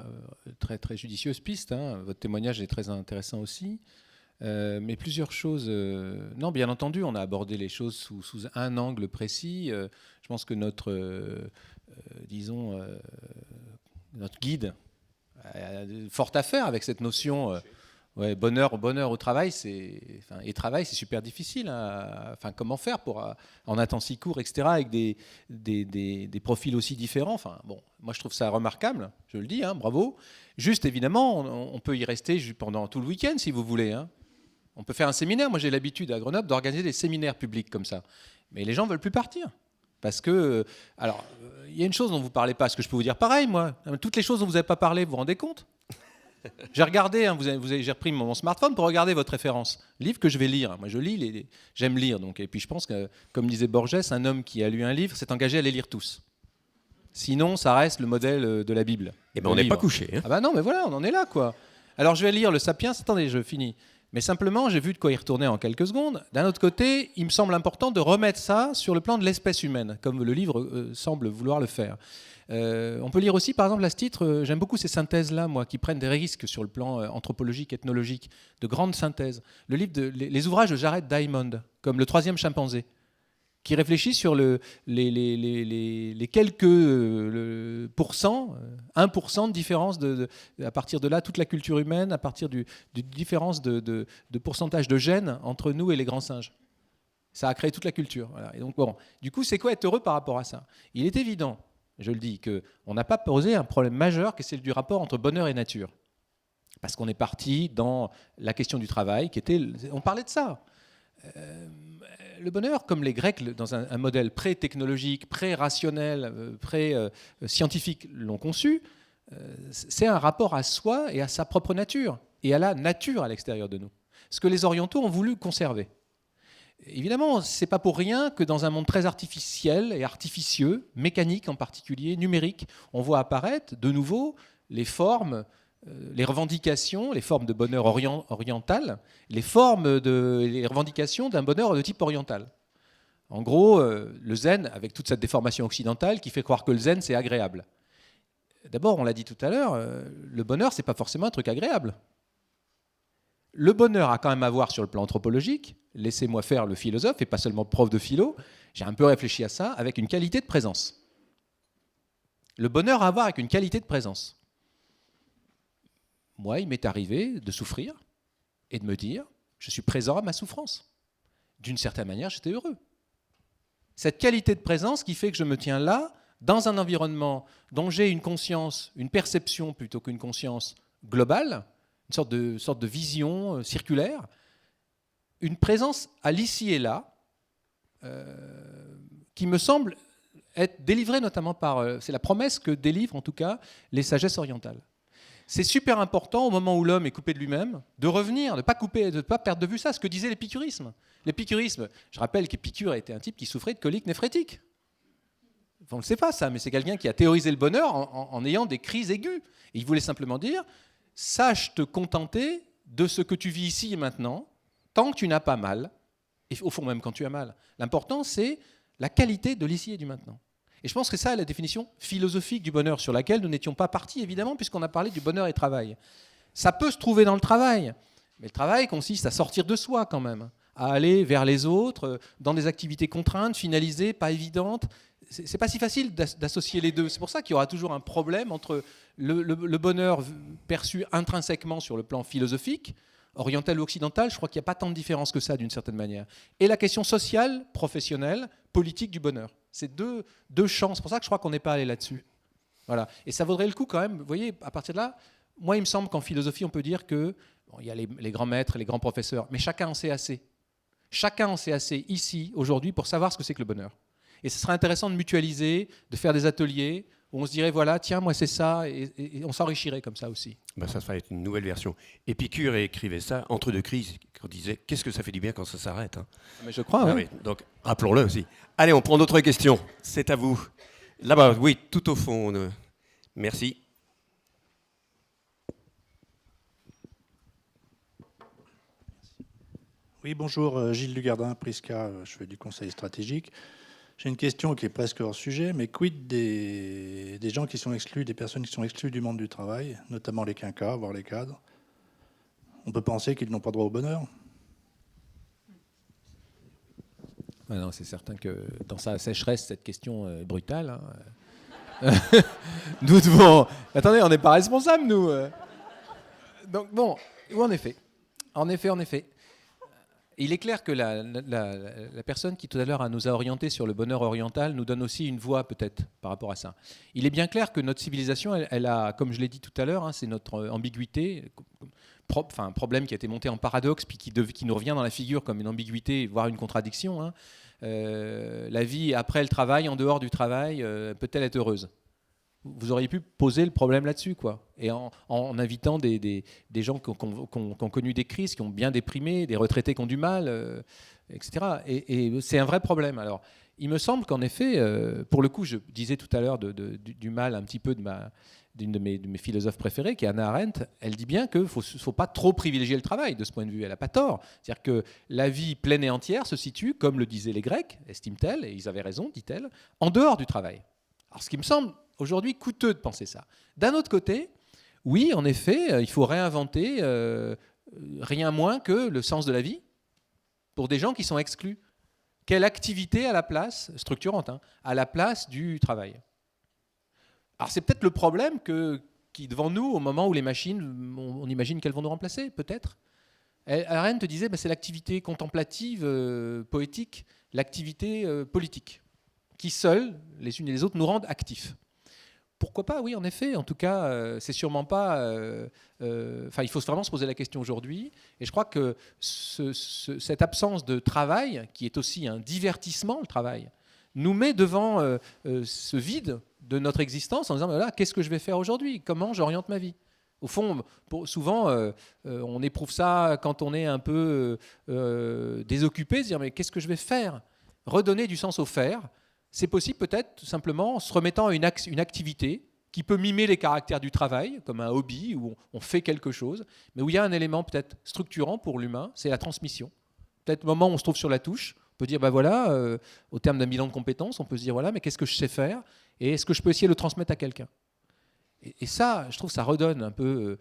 très, très judicieuses pistes. Votre témoignage est très intéressant aussi. Mais plusieurs choses. Non, bien entendu, on a abordé les choses sous un angle précis. Je pense que notre guide a fort à faire avec cette notion. Bonheur au travail, et travail, c'est super difficile. Comment faire en un temps si court, etc., avec des profils aussi différents. Moi, je trouve ça remarquable. Je le dis, bravo. Juste, évidemment, on peut y rester pendant tout le week-end, si vous voulez. On peut faire un séminaire. Moi, j'ai l'habitude à Grenoble d'organiser des séminaires publics comme ça. Mais les gens ne veulent plus partir. Parce que, alors, il y a une chose dont vous ne parlez pas. Est-ce que je peux vous dire pareil, moi ? Toutes les choses dont vous n'avez pas parlé, vous vous rendez compte ? J'ai regardé, j'ai repris mon smartphone pour regarder votre référence. Livre que je vais lire. Moi, je lis, j'aime lire. Donc, et puis, je pense que, comme disait Borges, un homme qui a lu un livre s'est engagé à les lire tous. Sinon, ça reste le modèle de la Bible. Eh bien, on n'est pas couché. Ah bah non, mais voilà, on en est là, quoi. Alors, je vais lire le Sapiens. Attendez, je finis. Mais simplement, j'ai vu de quoi y retourner en quelques secondes. D'un autre côté, il me semble important de remettre ça sur le plan de l'espèce humaine, comme le livre semble vouloir le faire. On peut lire aussi, par exemple, à ce titre, j'aime beaucoup ces synthèses-là, moi, qui prennent des risques sur le plan anthropologique, ethnologique, de grandes synthèses. Les ouvrages de Jared Diamond, comme Le troisième chimpanzé, qui réfléchit sur les quelques pourcents, 1% de différence à partir de là, toute la culture humaine, à partir de différence de pourcentage de gènes entre nous et les grands singes. Ça a créé toute la culture. Voilà. Et donc, du coup, c'est quoi être heureux par rapport à ça ? Il est évident, je le dis, qu'on n'a pas posé un problème majeur, que c'est du rapport entre bonheur et nature. Parce qu'on est parti dans la question du travail, on parlait de ça. Le bonheur, comme les Grecs, dans un modèle pré-technologique, pré-rationnel, pré-scientifique l'ont conçu, c'est un rapport à soi et à sa propre nature, et à la nature à l'extérieur de nous. Ce que les orientaux ont voulu conserver. Évidemment, ce n'est pas pour rien que dans un monde très artificiel et artificieux, mécanique en particulier, numérique, on voit apparaître de nouveau les formes, les revendications, les formes de bonheur oriental, les revendications d'un bonheur de type oriental. En gros, le zen, avec toute cette déformation occidentale qui fait croire que le zen, c'est agréable. D'abord, on l'a dit tout à l'heure, le bonheur, ce n'est pas forcément un truc agréable. Le bonheur a quand même à voir sur le plan anthropologique, laissez-moi faire le philosophe, et pas seulement prof de philo, j'ai un peu réfléchi à ça, avec une qualité de présence. Le bonheur a à voir avec une qualité de présence. Moi, il m'est arrivé de souffrir et de me dire, je suis présent à ma souffrance. D'une certaine manière, j'étais heureux. Cette qualité de présence qui fait que je me tiens là, dans un environnement dont j'ai une conscience, une perception plutôt qu'une conscience globale, une sorte de vision circulaire, une présence à l'ici et là, qui me semble être délivrée notamment par... c'est la promesse que délivrent en tout cas les sagesses orientales. C'est super important au moment où l'homme est coupé de lui-même, de revenir, de ne pas perdre de vue ça, ce que disait l'épicurisme. L'épicurisme, je rappelle qu'Épicure était un type qui souffrait de coliques néphrétiques. On ne le sait pas ça, mais c'est quelqu'un qui a théorisé le bonheur en ayant des crises aiguës. Et il voulait simplement dire, sache te contenter de ce que tu vis ici et maintenant, tant que tu n'as pas mal, et au fond même quand tu as mal. L'important, c'est la qualité de l'ici et du maintenant. Et je pense que ça, la définition philosophique du bonheur, sur laquelle nous n'étions pas partis, évidemment, puisqu'on a parlé du bonheur et travail. Ça peut se trouver dans le travail, mais le travail consiste à sortir de soi quand même, à aller vers les autres, dans des activités contraintes, finalisées, pas évidentes. C'est pas si facile d'associer les deux. C'est pour ça qu'il y aura toujours un problème entre le bonheur perçu intrinsèquement sur le plan philosophique, oriental ou occidental, je crois qu'il n'y a pas tant de différence que ça d'une certaine manière, et la question sociale, professionnelle, politique du bonheur. C'est deux champs. C'est pour ça que je crois qu'on n'est pas allé là-dessus. Voilà. Et ça vaudrait le coup quand même. Vous voyez, à partir de là, moi, il me semble qu'en philosophie, on peut dire que bon, il y a les grands maîtres, les grands professeurs, mais chacun en sait assez. Chacun en sait assez ici, aujourd'hui, pour savoir ce que c'est que le bonheur. Et ce serait intéressant de mutualiser, de faire des ateliers où on se dirait, voilà, tiens, moi c'est ça, et on s'enrichirait comme ça aussi. Ben, ça serait une nouvelle version. Épicure écrivait ça entre deux crises, quand il disait, qu'est-ce que ça fait du bien quand ça s'arrête, hein. Mais je crois, Ah oui. oui, donc rappelons-le aussi. Allez, on prend d'autres questions. C'est à vous. Là-bas, oui, tout au fond. Merci. Oui, bonjour, Gilles Lugardin, Prisca, je fais du conseil stratégique. J'ai une question qui est presque hors sujet, mais quid des gens qui sont exclus, des personnes qui sont exclues du monde du travail, notamment les quinquas, voire les cadres? On peut penser qu'ils n'ont pas droit au bonheur? Ah non, c'est certain que dans sa sécheresse, cette question est brutale. Hein. Nous devons... Attendez, on n'est pas responsables, nous. Donc bon, en effet. Il est clair que la personne qui tout à l'heure nous a orientés sur le bonheur oriental nous donne aussi une voix peut-être par rapport à ça. Il est bien clair que notre civilisation, elle a, comme je l'ai dit tout à l'heure, hein, c'est notre ambiguïté, un problème qui a été monté en paradoxe, puis qui nous revient dans la figure comme une ambiguïté, voire une contradiction. Hein. La vie après le travail, en dehors du travail, peut-elle être heureuse ? Vous auriez pu poser le problème là-dessus, quoi. Et en invitant des gens qui ont connu des crises, qui ont bien déprimé, des retraités qui ont du mal, etc. Et c'est un vrai problème. Alors, il me semble qu'en effet, pour le coup, je disais tout à l'heure du mal un petit peu d'une de mes philosophes préférées, qui est Hannah Arendt. Elle dit bien qu'il ne faut pas trop privilégier le travail de ce point de vue. Elle n'a pas tort. C'est-à-dire que la vie pleine et entière se situe, comme le disaient les Grecs, estiment-elle, et ils avaient raison, dit-elle, en dehors du travail. Alors, ce qui me semble aujourd'hui coûteux de penser ça. D'un autre côté, oui, en effet, il faut réinventer rien moins que le sens de la vie pour des gens qui sont exclus. Quelle activité à la place, structurante, hein, à la place du travail? Alors c'est peut-être le problème qui est devant nous au moment où les machines, on imagine qu'elles vont nous remplacer, peut-être. Arendt disait, c'est l'activité contemplative, poétique, l'activité politique, qui seules, les unes et les autres, nous rendent actifs. Pourquoi pas, oui, en effet. En tout cas, c'est sûrement pas... il faut vraiment se poser la question aujourd'hui. Et je crois que cette absence de travail, qui est aussi un divertissement, le travail, nous met devant ce vide de notre existence en disant, voilà, qu'est-ce que je vais faire aujourd'hui? Comment j'oriente ma vie? Au fond, souvent, on éprouve ça quand on est un peu désoccupé, se dire, mais qu'est-ce que je vais faire? Redonner du sens au faire. C'est possible peut-être tout simplement en se remettant à une activité qui peut mimer les caractères du travail, comme un hobby où on fait quelque chose, mais où il y a un élément peut-être structurant pour l'humain, c'est la transmission. Peut-être au moment où on se trouve sur la touche, on peut dire, au terme d'un bilan de compétences, on peut se dire, voilà, mais qu'est-ce que je sais faire et est-ce que je peux essayer de le transmettre à quelqu'un? Et ça, je trouve, ça redonne un peu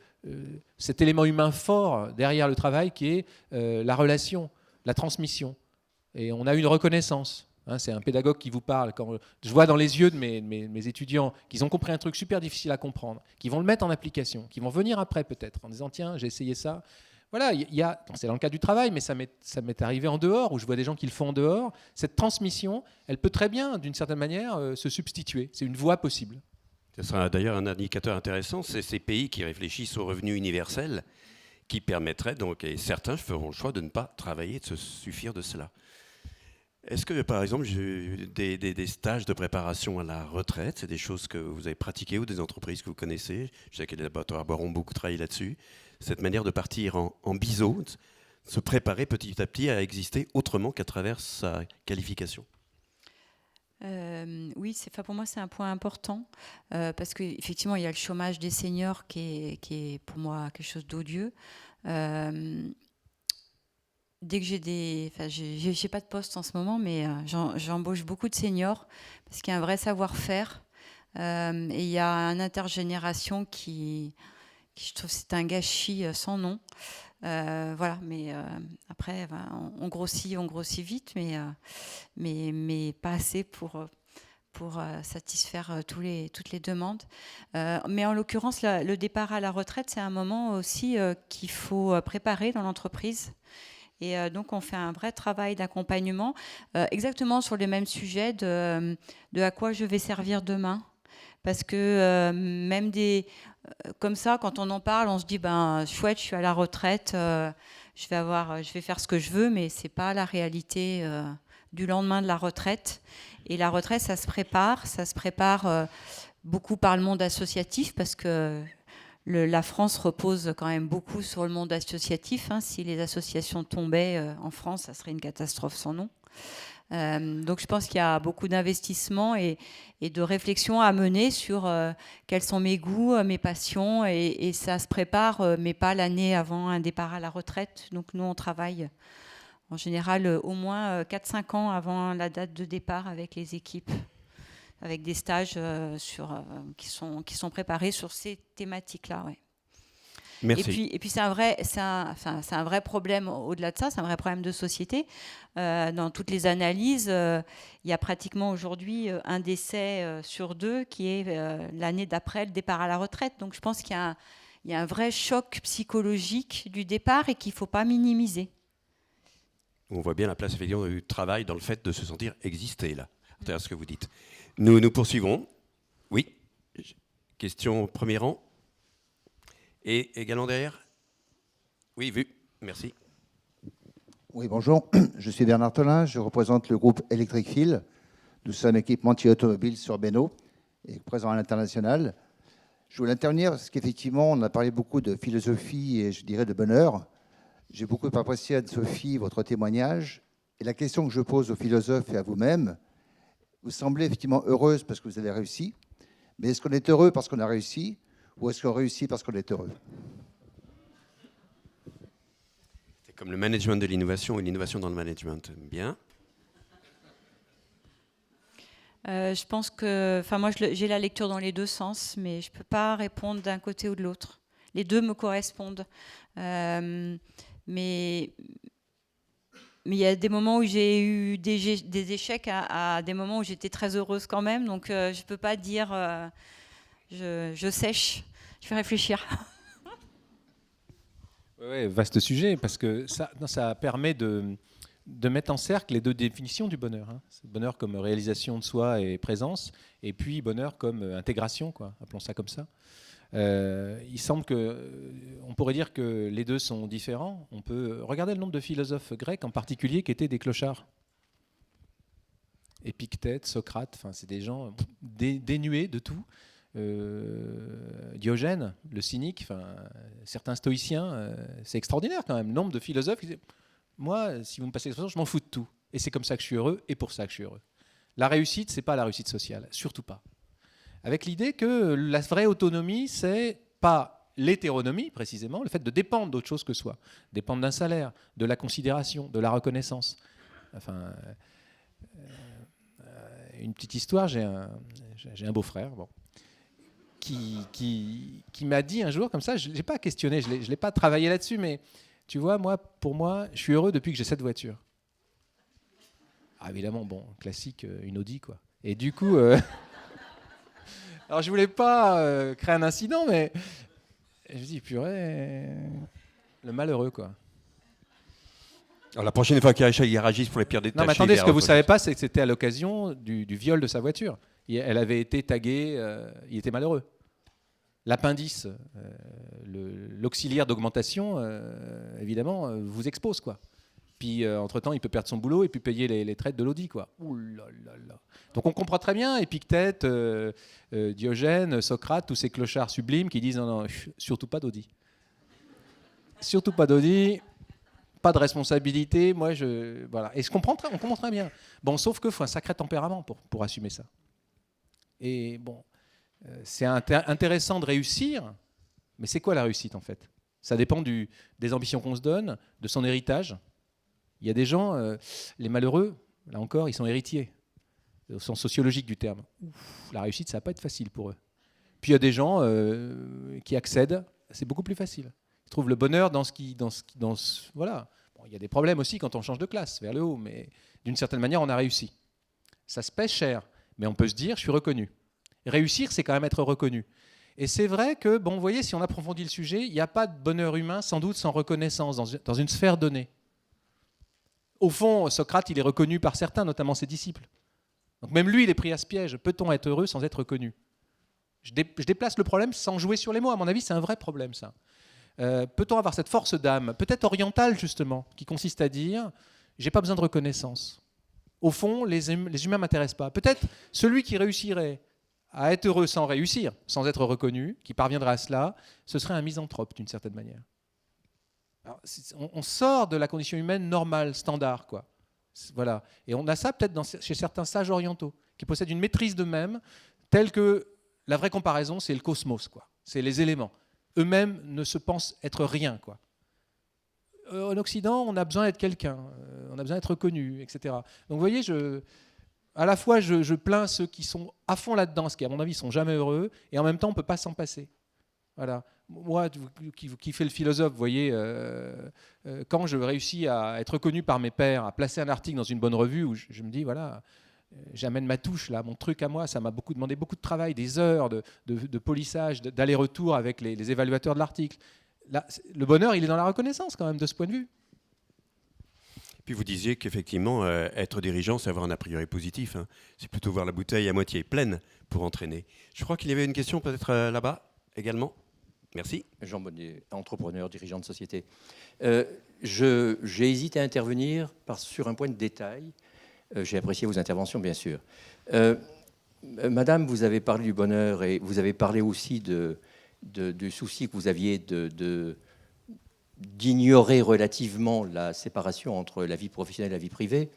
cet élément humain fort derrière le travail qui est la relation, la transmission. Et on a une reconnaissance. Hein, c'est un pédagogue qui vous parle. Quand je vois dans les yeux de mes étudiants qu'ils ont compris un truc super difficile à comprendre, qu'ils vont le mettre en application, qu'ils vont venir après peut-être en disant tiens, j'ai essayé ça. Voilà, c'est dans le cadre du travail, mais ça m'est arrivé en dehors, où je vois des gens qui le font en dehors. Cette transmission, elle peut très bien, d'une certaine manière, se substituer. C'est une voie possible. Ce sera d'ailleurs un indicateur intéressant, c'est ces pays qui réfléchissent au revenu universel, qui permettraient donc, et certains feront le choix de ne pas travailler, de se suffire de cela. Est-ce que, par exemple, des stages de préparation à la retraite, c'est des choses que vous avez pratiquées ou des entreprises que vous connaissez? Je sais que les laboratoires ont beaucoup travaillé là-dessus. Cette manière de partir en biseau, de se préparer petit à petit à exister autrement qu'à travers sa qualification. Oui, pour moi, c'est un point important parce qu'effectivement, il y a le chômage des seniors qui est pour moi quelque chose d'odieux. Dès que j'ai pas de poste en ce moment, mais j'embauche beaucoup de seniors parce qu'il y a un vrai savoir-faire et il y a une intergénération qui je trouve c'est un gâchis sans nom. Voilà, mais après on grossit vite, mais pas assez pour satisfaire toutes les demandes. Mais en l'occurrence, le départ à la retraite, c'est un moment aussi qu'il faut préparer dans l'entreprise. Et donc, on fait un vrai travail d'accompagnement, exactement sur le même sujet de à quoi je vais servir demain. Parce que même comme ça, quand on en parle, on se dit, ben chouette, je suis à la retraite, je vais faire ce que je veux, mais c'est pas la réalité du lendemain de la retraite. Et la retraite, ça se prépare beaucoup par le monde associatif, parce que la France repose quand même beaucoup sur le monde associatif. Si les associations tombaient en France, ça serait une catastrophe sans nom. Donc je pense qu'il y a beaucoup d'investissements et de réflexions à mener sur quels sont mes goûts, mes passions, et ça se prépare, mais pas l'année avant un départ à la retraite. Donc nous, on travaille en général au moins 4-5 ans avant la date de départ avec les équipes, avec des stages qui sont préparés sur ces thématiques-là. Ouais. Merci. Et puis c'est un vrai problème au-delà de ça, c'est un vrai problème de société. Dans toutes les analyses, il y a pratiquement aujourd'hui un décès sur 2 qui est l'année d'après le départ à la retraite. Donc je pense qu'il y a un vrai choc psychologique du départ et qu'il ne faut pas minimiser. On voit bien la place effectivement du travail dans le fait de se sentir exister, là, à ce que vous dites. Nous poursuivons. Oui. Question au premier rang. Et également derrière. Oui, vu. Merci. Oui, bonjour. Je suis Bernard Tolin. Je représente le groupe Electric Field. Nous sommes équipementiers automobiles sur Bénaud et présents à l'international. Je voulais intervenir parce qu'effectivement, on a parlé beaucoup de philosophie et je dirais de bonheur. J'ai beaucoup apprécié, Anne-Sophie, votre témoignage. Et la question que je pose aux philosophes et à vous-même, vous semblez effectivement heureuse parce que vous avez réussi. Mais est-ce qu'on est heureux parce qu'on a réussi ou est-ce qu'on réussit parce qu'on est heureux? C'est comme le management de l'innovation et l'innovation dans le management. Bien. Je pense que, moi, j'ai la lecture dans les deux sens, mais je ne peux pas répondre d'un côté ou de l'autre. Les deux me correspondent. Mais il y a des moments où j'ai eu des échecs à des moments où j'étais très heureuse quand même. Donc, je ne peux pas dire je sèche. Je vais réfléchir. Oui, vaste sujet, parce que ça permet de mettre en cercle les deux définitions du bonheur. C'est bonheur comme réalisation de soi et présence, et puis bonheur comme intégration, quoi, appelons ça comme ça. Il semble qu'on pourrait dire que les deux sont différents. On peut regarder le nombre de philosophes grecs en particulier qui étaient des clochards. Épictète, Socrate, c'est des gens dénués de tout. Diogène, le cynique, certains stoïciens, c'est extraordinaire quand même. Le nombre de philosophes qui disent moi, si vous me passez l'expression, je m'en fous de tout. Et c'est comme ça que je suis heureux et pour ça que je suis heureux. La réussite, c'est pas la réussite sociale, surtout pas. Avec l'idée que la vraie autonomie, c'est pas l'hétéronomie précisément, le fait de dépendre d'autre chose que soi, dépendre d'un salaire, de la considération, de la reconnaissance. Une petite histoire, j'ai un beau-frère, qui m'a dit un jour comme ça, je ne l'ai pas questionné, je l'ai pas travaillé là-dessus, mais tu vois, pour moi, je suis heureux depuis que j'ai cette voiture. Ah, évidemment, classique, une Audi, quoi. Et du coup, alors je voulais pas créer un incident, mais je me dis, purée, le malheureux, quoi. Alors la prochaine fois qu'il réagisse pour les pierres détachées... Non, mais attendez, ce que vous ne savez pas, c'est que c'était à l'occasion du viol de sa voiture. Elle avait été taguée, il était malheureux. L'appendice, l'auxiliaire d'augmentation, évidemment, vous expose, quoi. Puis, entre-temps, il peut perdre son boulot et puis payer les traites de l'Audi, quoi. Ouh là là là. Donc, on comprend très bien Épictète, Diogène, Socrate, tous ces clochards sublimes qui disent non, surtout pas d'Audi. Surtout pas d'Audi, pas de responsabilité. Moi, voilà. Et on comprend très bien. Sauf qu'il faut un sacré tempérament pour assumer ça. Et c'est intéressant de réussir, mais c'est quoi la réussite en fait? Ça dépend des ambitions qu'on se donne, de son héritage. Il y a des gens, les malheureux, là encore, ils sont héritiers, au sens sociologique du terme. La réussite, ça va pas être facile pour eux. Puis il y a des gens qui accèdent, c'est beaucoup plus facile. Ils trouvent le bonheur voilà. Il y a des problèmes aussi quand on change de classe vers le haut, mais d'une certaine manière, on a réussi. Ça se paie cher. Mais on peut se dire, je suis reconnu. Réussir, c'est quand même être reconnu. Et c'est vrai que, vous voyez, si on approfondit le sujet, il n'y a pas de bonheur humain, sans doute, sans reconnaissance, dans une sphère donnée. Au fond, Socrate, il est reconnu par certains, notamment ses disciples. Donc même lui, il est pris à ce piège. Peut-on être heureux sans être reconnu ? Je déplace le problème sans jouer sur les mots. À mon avis, c'est un vrai problème, ça. Peut-on avoir cette force d'âme, peut-être orientale, justement, qui consiste à dire « j'ai pas besoin de reconnaissance ». Au fond, les humains ne m'intéressent pas. Peut-être celui qui réussirait à être heureux sans réussir, sans être reconnu, qui parviendrait à cela, ce serait un misanthrope, d'une certaine manière. Alors, on sort de la condition humaine normale, standard, quoi. Voilà. Et on a ça peut-être chez certains sages orientaux, qui possèdent une maîtrise d'eux-mêmes, telle que la vraie comparaison, c'est le cosmos, quoi. C'est les éléments. Eux-mêmes ne se pensent être rien, quoi. En Occident, on a besoin d'être quelqu'un, on a besoin d'être reconnu, etc. Donc vous voyez, à la fois je plains ceux qui sont à fond là-dedans, ce qui à mon avis ne sont jamais heureux, et en même temps on ne peut pas s'en passer. Voilà. Moi, qui fais le philosophe, vous voyez, quand je réussis à être reconnu par mes pairs, à placer un article dans une bonne revue, où je me dis, voilà, j'amène ma touche, là, mon truc à moi, ça m'a demandé beaucoup de travail, des heures de polissage, d'aller-retour avec les évaluateurs de l'article. Là, le bonheur, il est dans la reconnaissance quand même de ce point de vue. Puis vous disiez qu'effectivement, être dirigeant, c'est avoir un a priori positif. Hein. C'est plutôt voir la bouteille à moitié pleine pour entraîner. Je crois qu'il y avait une question peut-être là-bas également. Merci. Jean Bonnier, entrepreneur, dirigeant de société. J'ai hésité à intervenir sur un point de détail. J'ai apprécié vos interventions, bien sûr. Madame, vous avez parlé du bonheur et vous avez parlé aussi du souci que vous aviez d'ignorer relativement la séparation entre la vie professionnelle et la vie privée.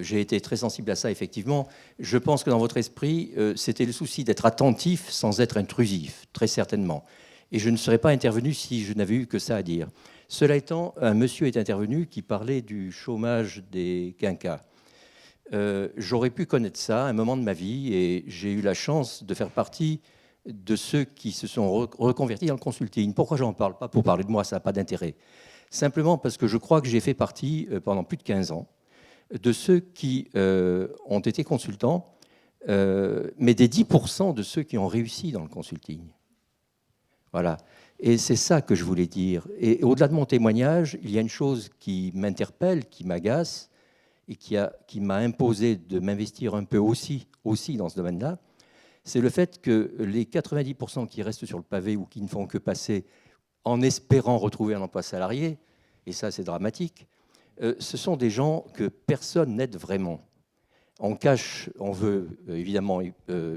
J'ai été très sensible à ça, effectivement. Je pense que dans votre esprit, c'était le souci d'être attentif sans être intrusif, très certainement. Et je ne serais pas intervenu si je n'avais eu que ça à dire. Cela étant, un monsieur est intervenu qui parlait du chômage des quinquas. J'aurais pu connaître ça à un moment de ma vie et j'ai eu la chance de faire partie de ceux qui se sont reconvertis dans le consulting. Pourquoi j'en parle? Pas pour parler de moi, ça n'a pas d'intérêt. Simplement parce que je crois que j'ai fait partie, pendant plus de 15 ans, de ceux qui ont été consultants, mais des 10% de ceux qui ont réussi dans le consulting. Voilà. Et c'est ça que je voulais dire. Et au-delà de mon témoignage, il y a une chose qui m'interpelle, qui m'agace, et qui m'a imposé de m'investir un peu aussi dans ce domaine-là, c'est le fait que les 90% qui restent sur le pavé ou qui ne font que passer en espérant retrouver un emploi salarié, et ça c'est dramatique, ce sont des gens que personne n'aide vraiment. On cache, on veut évidemment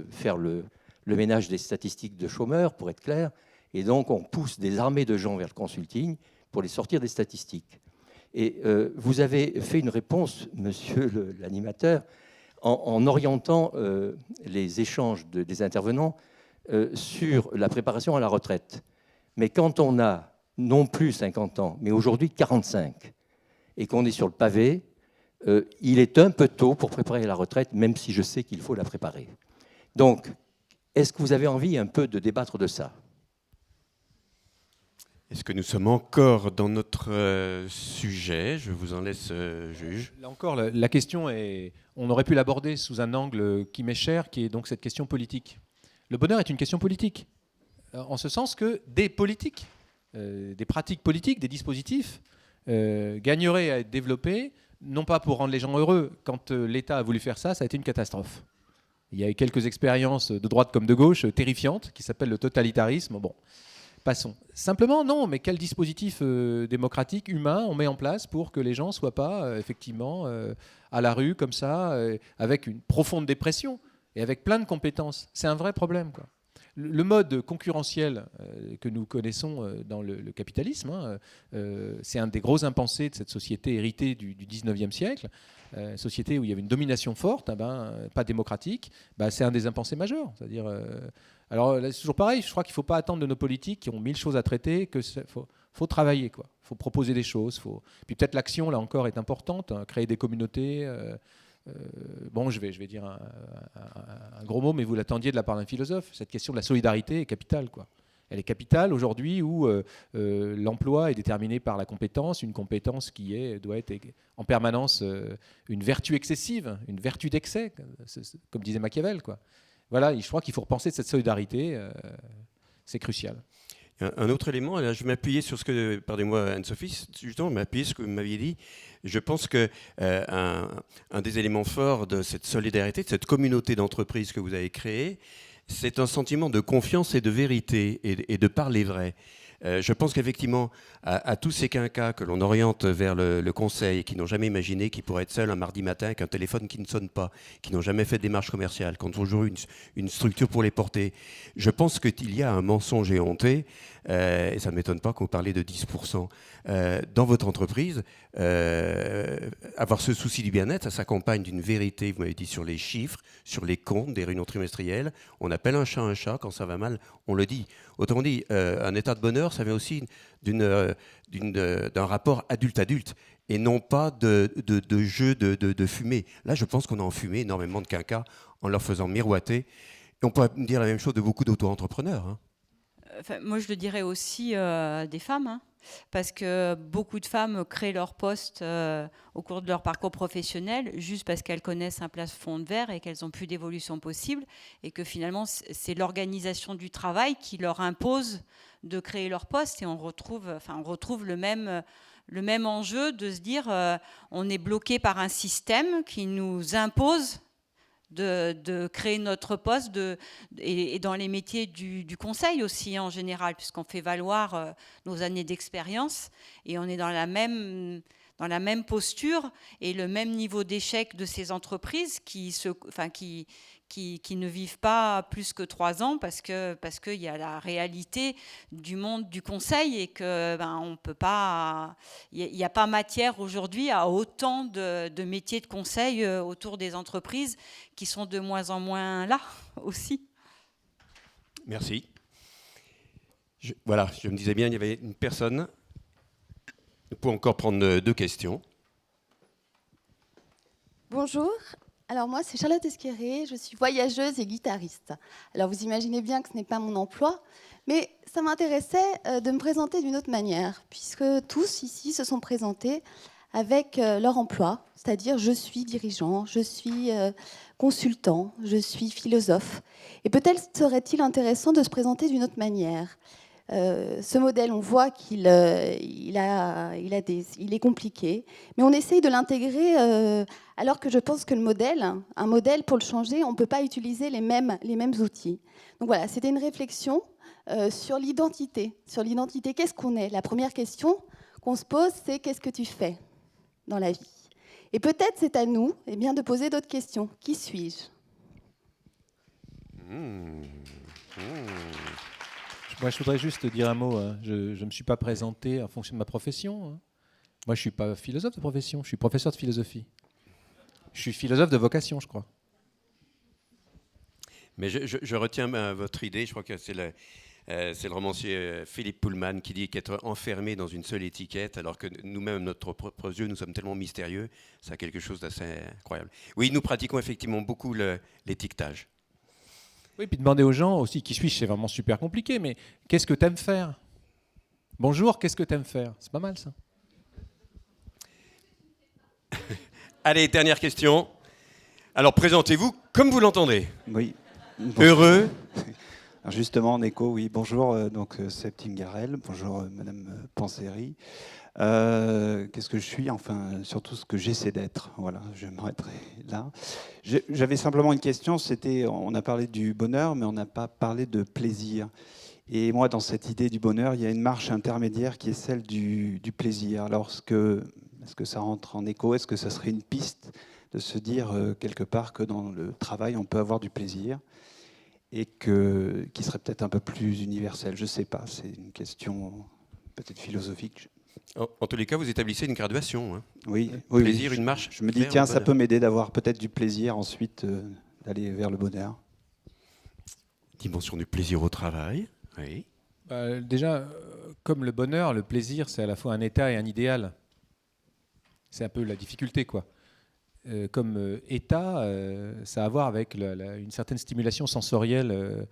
faire le ménage des statistiques de chômeurs, pour être clair, et donc on pousse des armées de gens vers le consulting pour les sortir des statistiques. Et vous avez fait une réponse, monsieur l'animateur, en orientant les échanges des intervenants sur la préparation à la retraite. Mais quand on a non plus 50 ans, mais aujourd'hui 45, et qu'on est sur le pavé, il est un peu tôt pour préparer la retraite, même si je sais qu'il faut la préparer. Donc, est-ce que vous avez envie un peu de débattre de ça ? Est-ce que nous sommes encore dans notre sujet? Je vous en laisse juge. Là encore, la question est... On aurait pu l'aborder sous un angle qui m'est cher, qui est donc cette question politique. Le bonheur est une question politique, en ce sens que des politiques, des pratiques politiques, des dispositifs gagneraient à être développés, non pas pour rendre les gens heureux. Quand l'État a voulu faire ça, ça a été une catastrophe. Il y a eu quelques expériences de droite comme de gauche terrifiantes, qui s'appellent le totalitarisme. Bon, passons. Simplement, non, mais quel dispositif démocratique, humain, on met en place pour que les gens ne soient pas, effectivement, à la rue, comme ça, avec une profonde dépression et avec plein de compétences. C'est un vrai problème, quoi. Le mode concurrentiel que nous connaissons dans le capitalisme, c'est un des gros impensés de cette société héritée du 19e siècle, société où il y avait une domination forte, pas démocratique, c'est un des impensés majeurs. C'est-à-dire, alors là, c'est toujours pareil, je crois qu'il ne faut pas attendre de nos politiques qui ont 1000 choses à traiter, qu'il faut travailler, quoi. Il faut proposer des choses. Puis peut-être l'action, là encore, est importante, créer des communautés. Bon, je vais dire un gros mot, mais vous l'attendiez de la part d'un philosophe. Cette question de la solidarité est capitale, quoi. Elle est capitale aujourd'hui où l'emploi est déterminé par la compétence, une compétence qui doit être en permanence une vertu excessive, une vertu d'excès, comme disait Machiavel, quoi. Voilà, je crois qu'il faut repenser cette solidarité, c'est crucial. Un autre élément, là, je m'appuyais sur ce que, pardonnez-moi Anne-Sophie, justement, je m'appuyais sur ce que vous m'aviez dit. Je pense que un des éléments forts de cette solidarité, de cette communauté d'entreprises que vous avez créée, c'est un sentiment de confiance et de vérité et de parler vrai. Je pense qu'effectivement, à tous ces quinquas que l'on oriente vers le conseil, qui n'ont jamais imaginé qu'ils pourraient être seuls un mardi matin avec un téléphone qui ne sonne pas, qui n'ont jamais fait de démarche commerciale, qui ont toujours eu une structure pour les porter, je pense qu'il y a un mensonge éhonté, et ça ne m'étonne pas qu'on parle de 10%. Dans votre entreprise, avoir ce souci du bien-être, ça s'accompagne d'une vérité, vous m'avez dit, sur les chiffres, sur les comptes, des réunions trimestrielles. On appelle un chat, quand ça va mal, on le dit. Autrement dit, un état de bonheur, ça vient aussi d'un rapport adulte-adulte, et non pas de jeu de fumée. Là, je pense qu'on a enfumé énormément de quinquas en leur faisant miroiter. Et on pourrait dire la même chose de beaucoup d'auto-entrepreneurs. Hein. Enfin, moi, je le dirais aussi des femmes, hein, parce que beaucoup de femmes créent leur poste au cours de leur parcours professionnel juste parce qu'elles connaissent un plafond de verre et qu'elles n'ont plus d'évolution possible, et que finalement, c'est l'organisation du travail qui leur impose de créer leur poste, et on retrouve le même enjeu de se dire on est bloqué par un système qui nous impose de créer notre poste, et dans les métiers du conseil aussi en général, puisqu'on fait valoir nos années d'expérience, et on est dans la même posture et le même niveau d'échec de ces entreprises qui ne vivent pas plus que 3 ans parce qu'il y a la réalité du monde du conseil, et que on peut pas, il n'y a pas matière aujourd'hui à autant de métiers de conseil autour des entreprises qui sont de moins en moins là aussi. Merci. Je me disais bien, il y avait une personne. Nous pouvons encore prendre 2 questions. Bonjour. Alors moi, c'est Charlotte Esqueré, je suis voyageuse et guitariste. Alors vous imaginez bien que ce n'est pas mon emploi, mais ça m'intéressait de me présenter d'une autre manière, puisque tous ici se sont présentés avec leur emploi, c'est-à-dire je suis dirigeant, je suis consultant, je suis philosophe. Et peut-être serait-il intéressant de se présenter d'une autre manière. Ce modèle, on voit qu'il est compliqué, mais on essaye de l'intégrer, alors que je pense que un modèle, pour le changer, on ne peut pas utiliser les mêmes outils. Donc voilà, c'était une réflexion sur l'identité. Sur l'identité, qu'est-ce qu'on est ? La première question qu'on se pose, c'est qu'est-ce que tu fais dans la vie ? Et peut-être c'est à nous de poser d'autres questions. Qui suis-je ? Moi, je voudrais juste dire un mot. Hein. Je ne me suis pas présenté en fonction de ma profession. Hein. Moi, je ne suis pas philosophe de profession, je suis professeur de philosophie. Je suis philosophe de vocation, je crois. Mais je retiens votre idée, je crois que c'est le romancier Philippe Pullman qui dit qu'être enfermé dans une seule étiquette, alors que nous-mêmes, notre propre yeux, nous sommes tellement mystérieux, ça a quelque chose d'assez incroyable. Oui, nous pratiquons effectivement beaucoup l'étiquetage. Oui, puis demander aux gens aussi qui suis-je, c'est vraiment super compliqué, mais qu'est-ce que tu aimes faire ? Bonjour, qu'est-ce que tu aimes faire ? C'est pas mal ça. Allez, dernière question. Alors présentez-vous comme vous l'entendez. Oui. Heureux. Alors justement, en écho, oui, bonjour, Septime Garel, bonjour Madame Panseri. Qu'est-ce que je suis ? Enfin, surtout ce que j'essaie d'être. Voilà, je m'arrêterai là. J'avais simplement une question, on a parlé du bonheur, mais on n'a pas parlé de plaisir. Et moi, dans cette idée du bonheur, il y a une marche intermédiaire qui est celle du plaisir. Alors, est-ce que ça rentre en écho ? Est-ce que ça serait une piste de se dire quelque part que dans le travail, on peut avoir du plaisir ? Et qui serait peut-être un peu plus universel. Je ne sais pas, c'est une question peut-être philosophique. En tous les cas, vous établissez une graduation. Hein. Oui, plaisir, une marche. Je me dis, tiens, ça peut m'aider d'avoir peut-être du plaisir ensuite, d'aller vers le bonheur. Dimension du plaisir au travail. Oui. Déjà, comme le bonheur, le plaisir, c'est à la fois un état et un idéal. C'est un peu la difficulté, quoi. Comme état, ça a à voir avec une certaine stimulation sensorielle,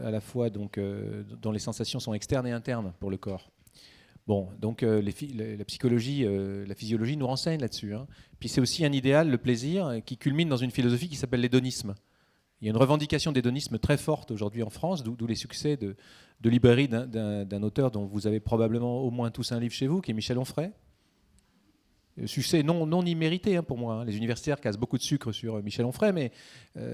à la fois dont les sensations sont externes et internes pour le corps. Bon, donc la psychologie, la physiologie nous renseigne là-dessus. Hein. Puis c'est aussi un idéal, le plaisir, qui culmine dans une philosophie qui s'appelle l'hédonisme. Il y a une revendication d'hédonisme très forte aujourd'hui en France, d'où les succès de librairie d'un auteur dont vous avez probablement au moins tous un livre chez vous, qui est Michel Onfray. Succès non immérité pour moi. Les universitaires cassent beaucoup de sucre sur Michel Onfray, mais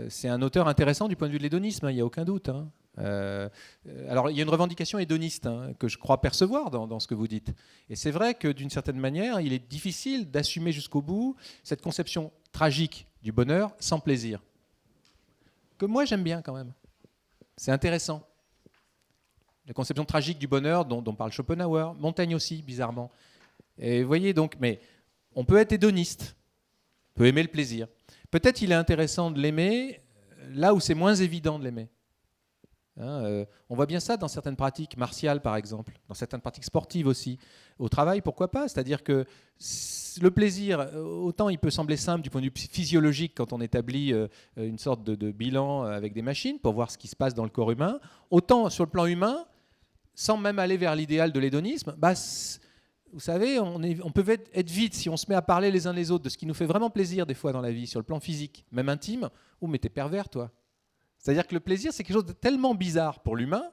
c'est un auteur intéressant du point de vue de l'hédonisme, il n'y a aucun doute. Alors il y a une revendication hédoniste que je crois percevoir dans ce que vous dites. Et c'est vrai que d'une certaine manière, il est difficile d'assumer jusqu'au bout cette conception tragique du bonheur sans plaisir. Que moi j'aime bien quand même. C'est intéressant. La conception tragique du bonheur dont parle Schopenhauer, Montaigne aussi, bizarrement. Et vous voyez donc, mais on peut être hédoniste, on peut aimer le plaisir. Peut-être il est intéressant de l'aimer là où c'est moins évident de l'aimer. On voit bien ça dans certaines pratiques martiales, par exemple, dans certaines pratiques sportives aussi. Au travail, pourquoi pas? C'est-à-dire que le plaisir, autant il peut sembler simple du point de vue physiologique quand on établit une sorte de bilan avec des machines pour voir ce qui se passe dans le corps humain, autant sur le plan humain, sans même aller vers l'idéal de l'hédonisme, vous savez, on peut être vite, si on se met à parler les uns les autres de ce qui nous fait vraiment plaisir des fois dans la vie, sur le plan physique, même intime, mais t'es pervers, toi. C'est-à-dire que le plaisir, c'est quelque chose de tellement bizarre pour l'humain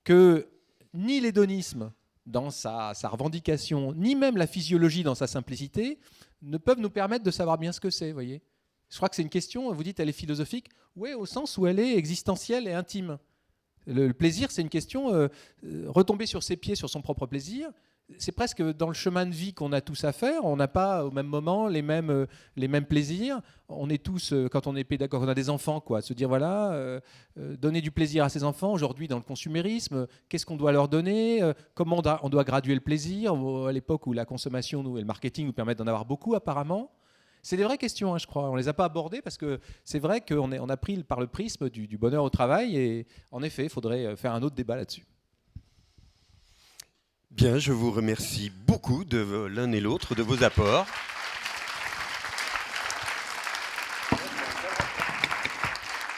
que ni l'hédonisme dans sa revendication, ni même la physiologie dans sa simplicité, ne peuvent nous permettre de savoir bien ce que c'est, voyez. Je crois que c'est une question, vous dites, elle est philosophique, oui, au sens où elle est existentielle et intime. Le plaisir, c'est une question, retomber sur ses pieds, sur son propre plaisir, c'est presque dans le chemin de vie qu'on a tous à faire. On n'a pas au même moment les mêmes plaisirs. On est tous, quand on est pédagogue, quand on a des enfants, quoi, se dire voilà, donner du plaisir à ses enfants. Aujourd'hui, dans le consumérisme, qu'est-ce qu'on doit leur donner? Comment on doit graduer le plaisir? À l'époque où la consommation et le marketing nous permettent d'en avoir beaucoup, apparemment. C'est des vraies questions, je crois. On ne les a pas abordées parce que c'est vrai qu'on a pris par le prisme du bonheur au travail. Et en effet, il faudrait faire un autre débat là-dessus. Bien, je vous remercie beaucoup de l'un et l'autre de vos apports.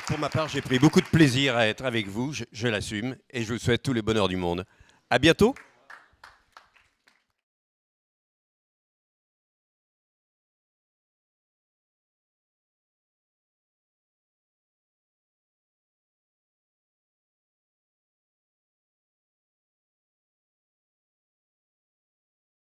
Pour ma part, j'ai pris beaucoup de plaisir à être avec vous, je l'assume, et je vous souhaite tous les bonheurs du monde. À bientôt.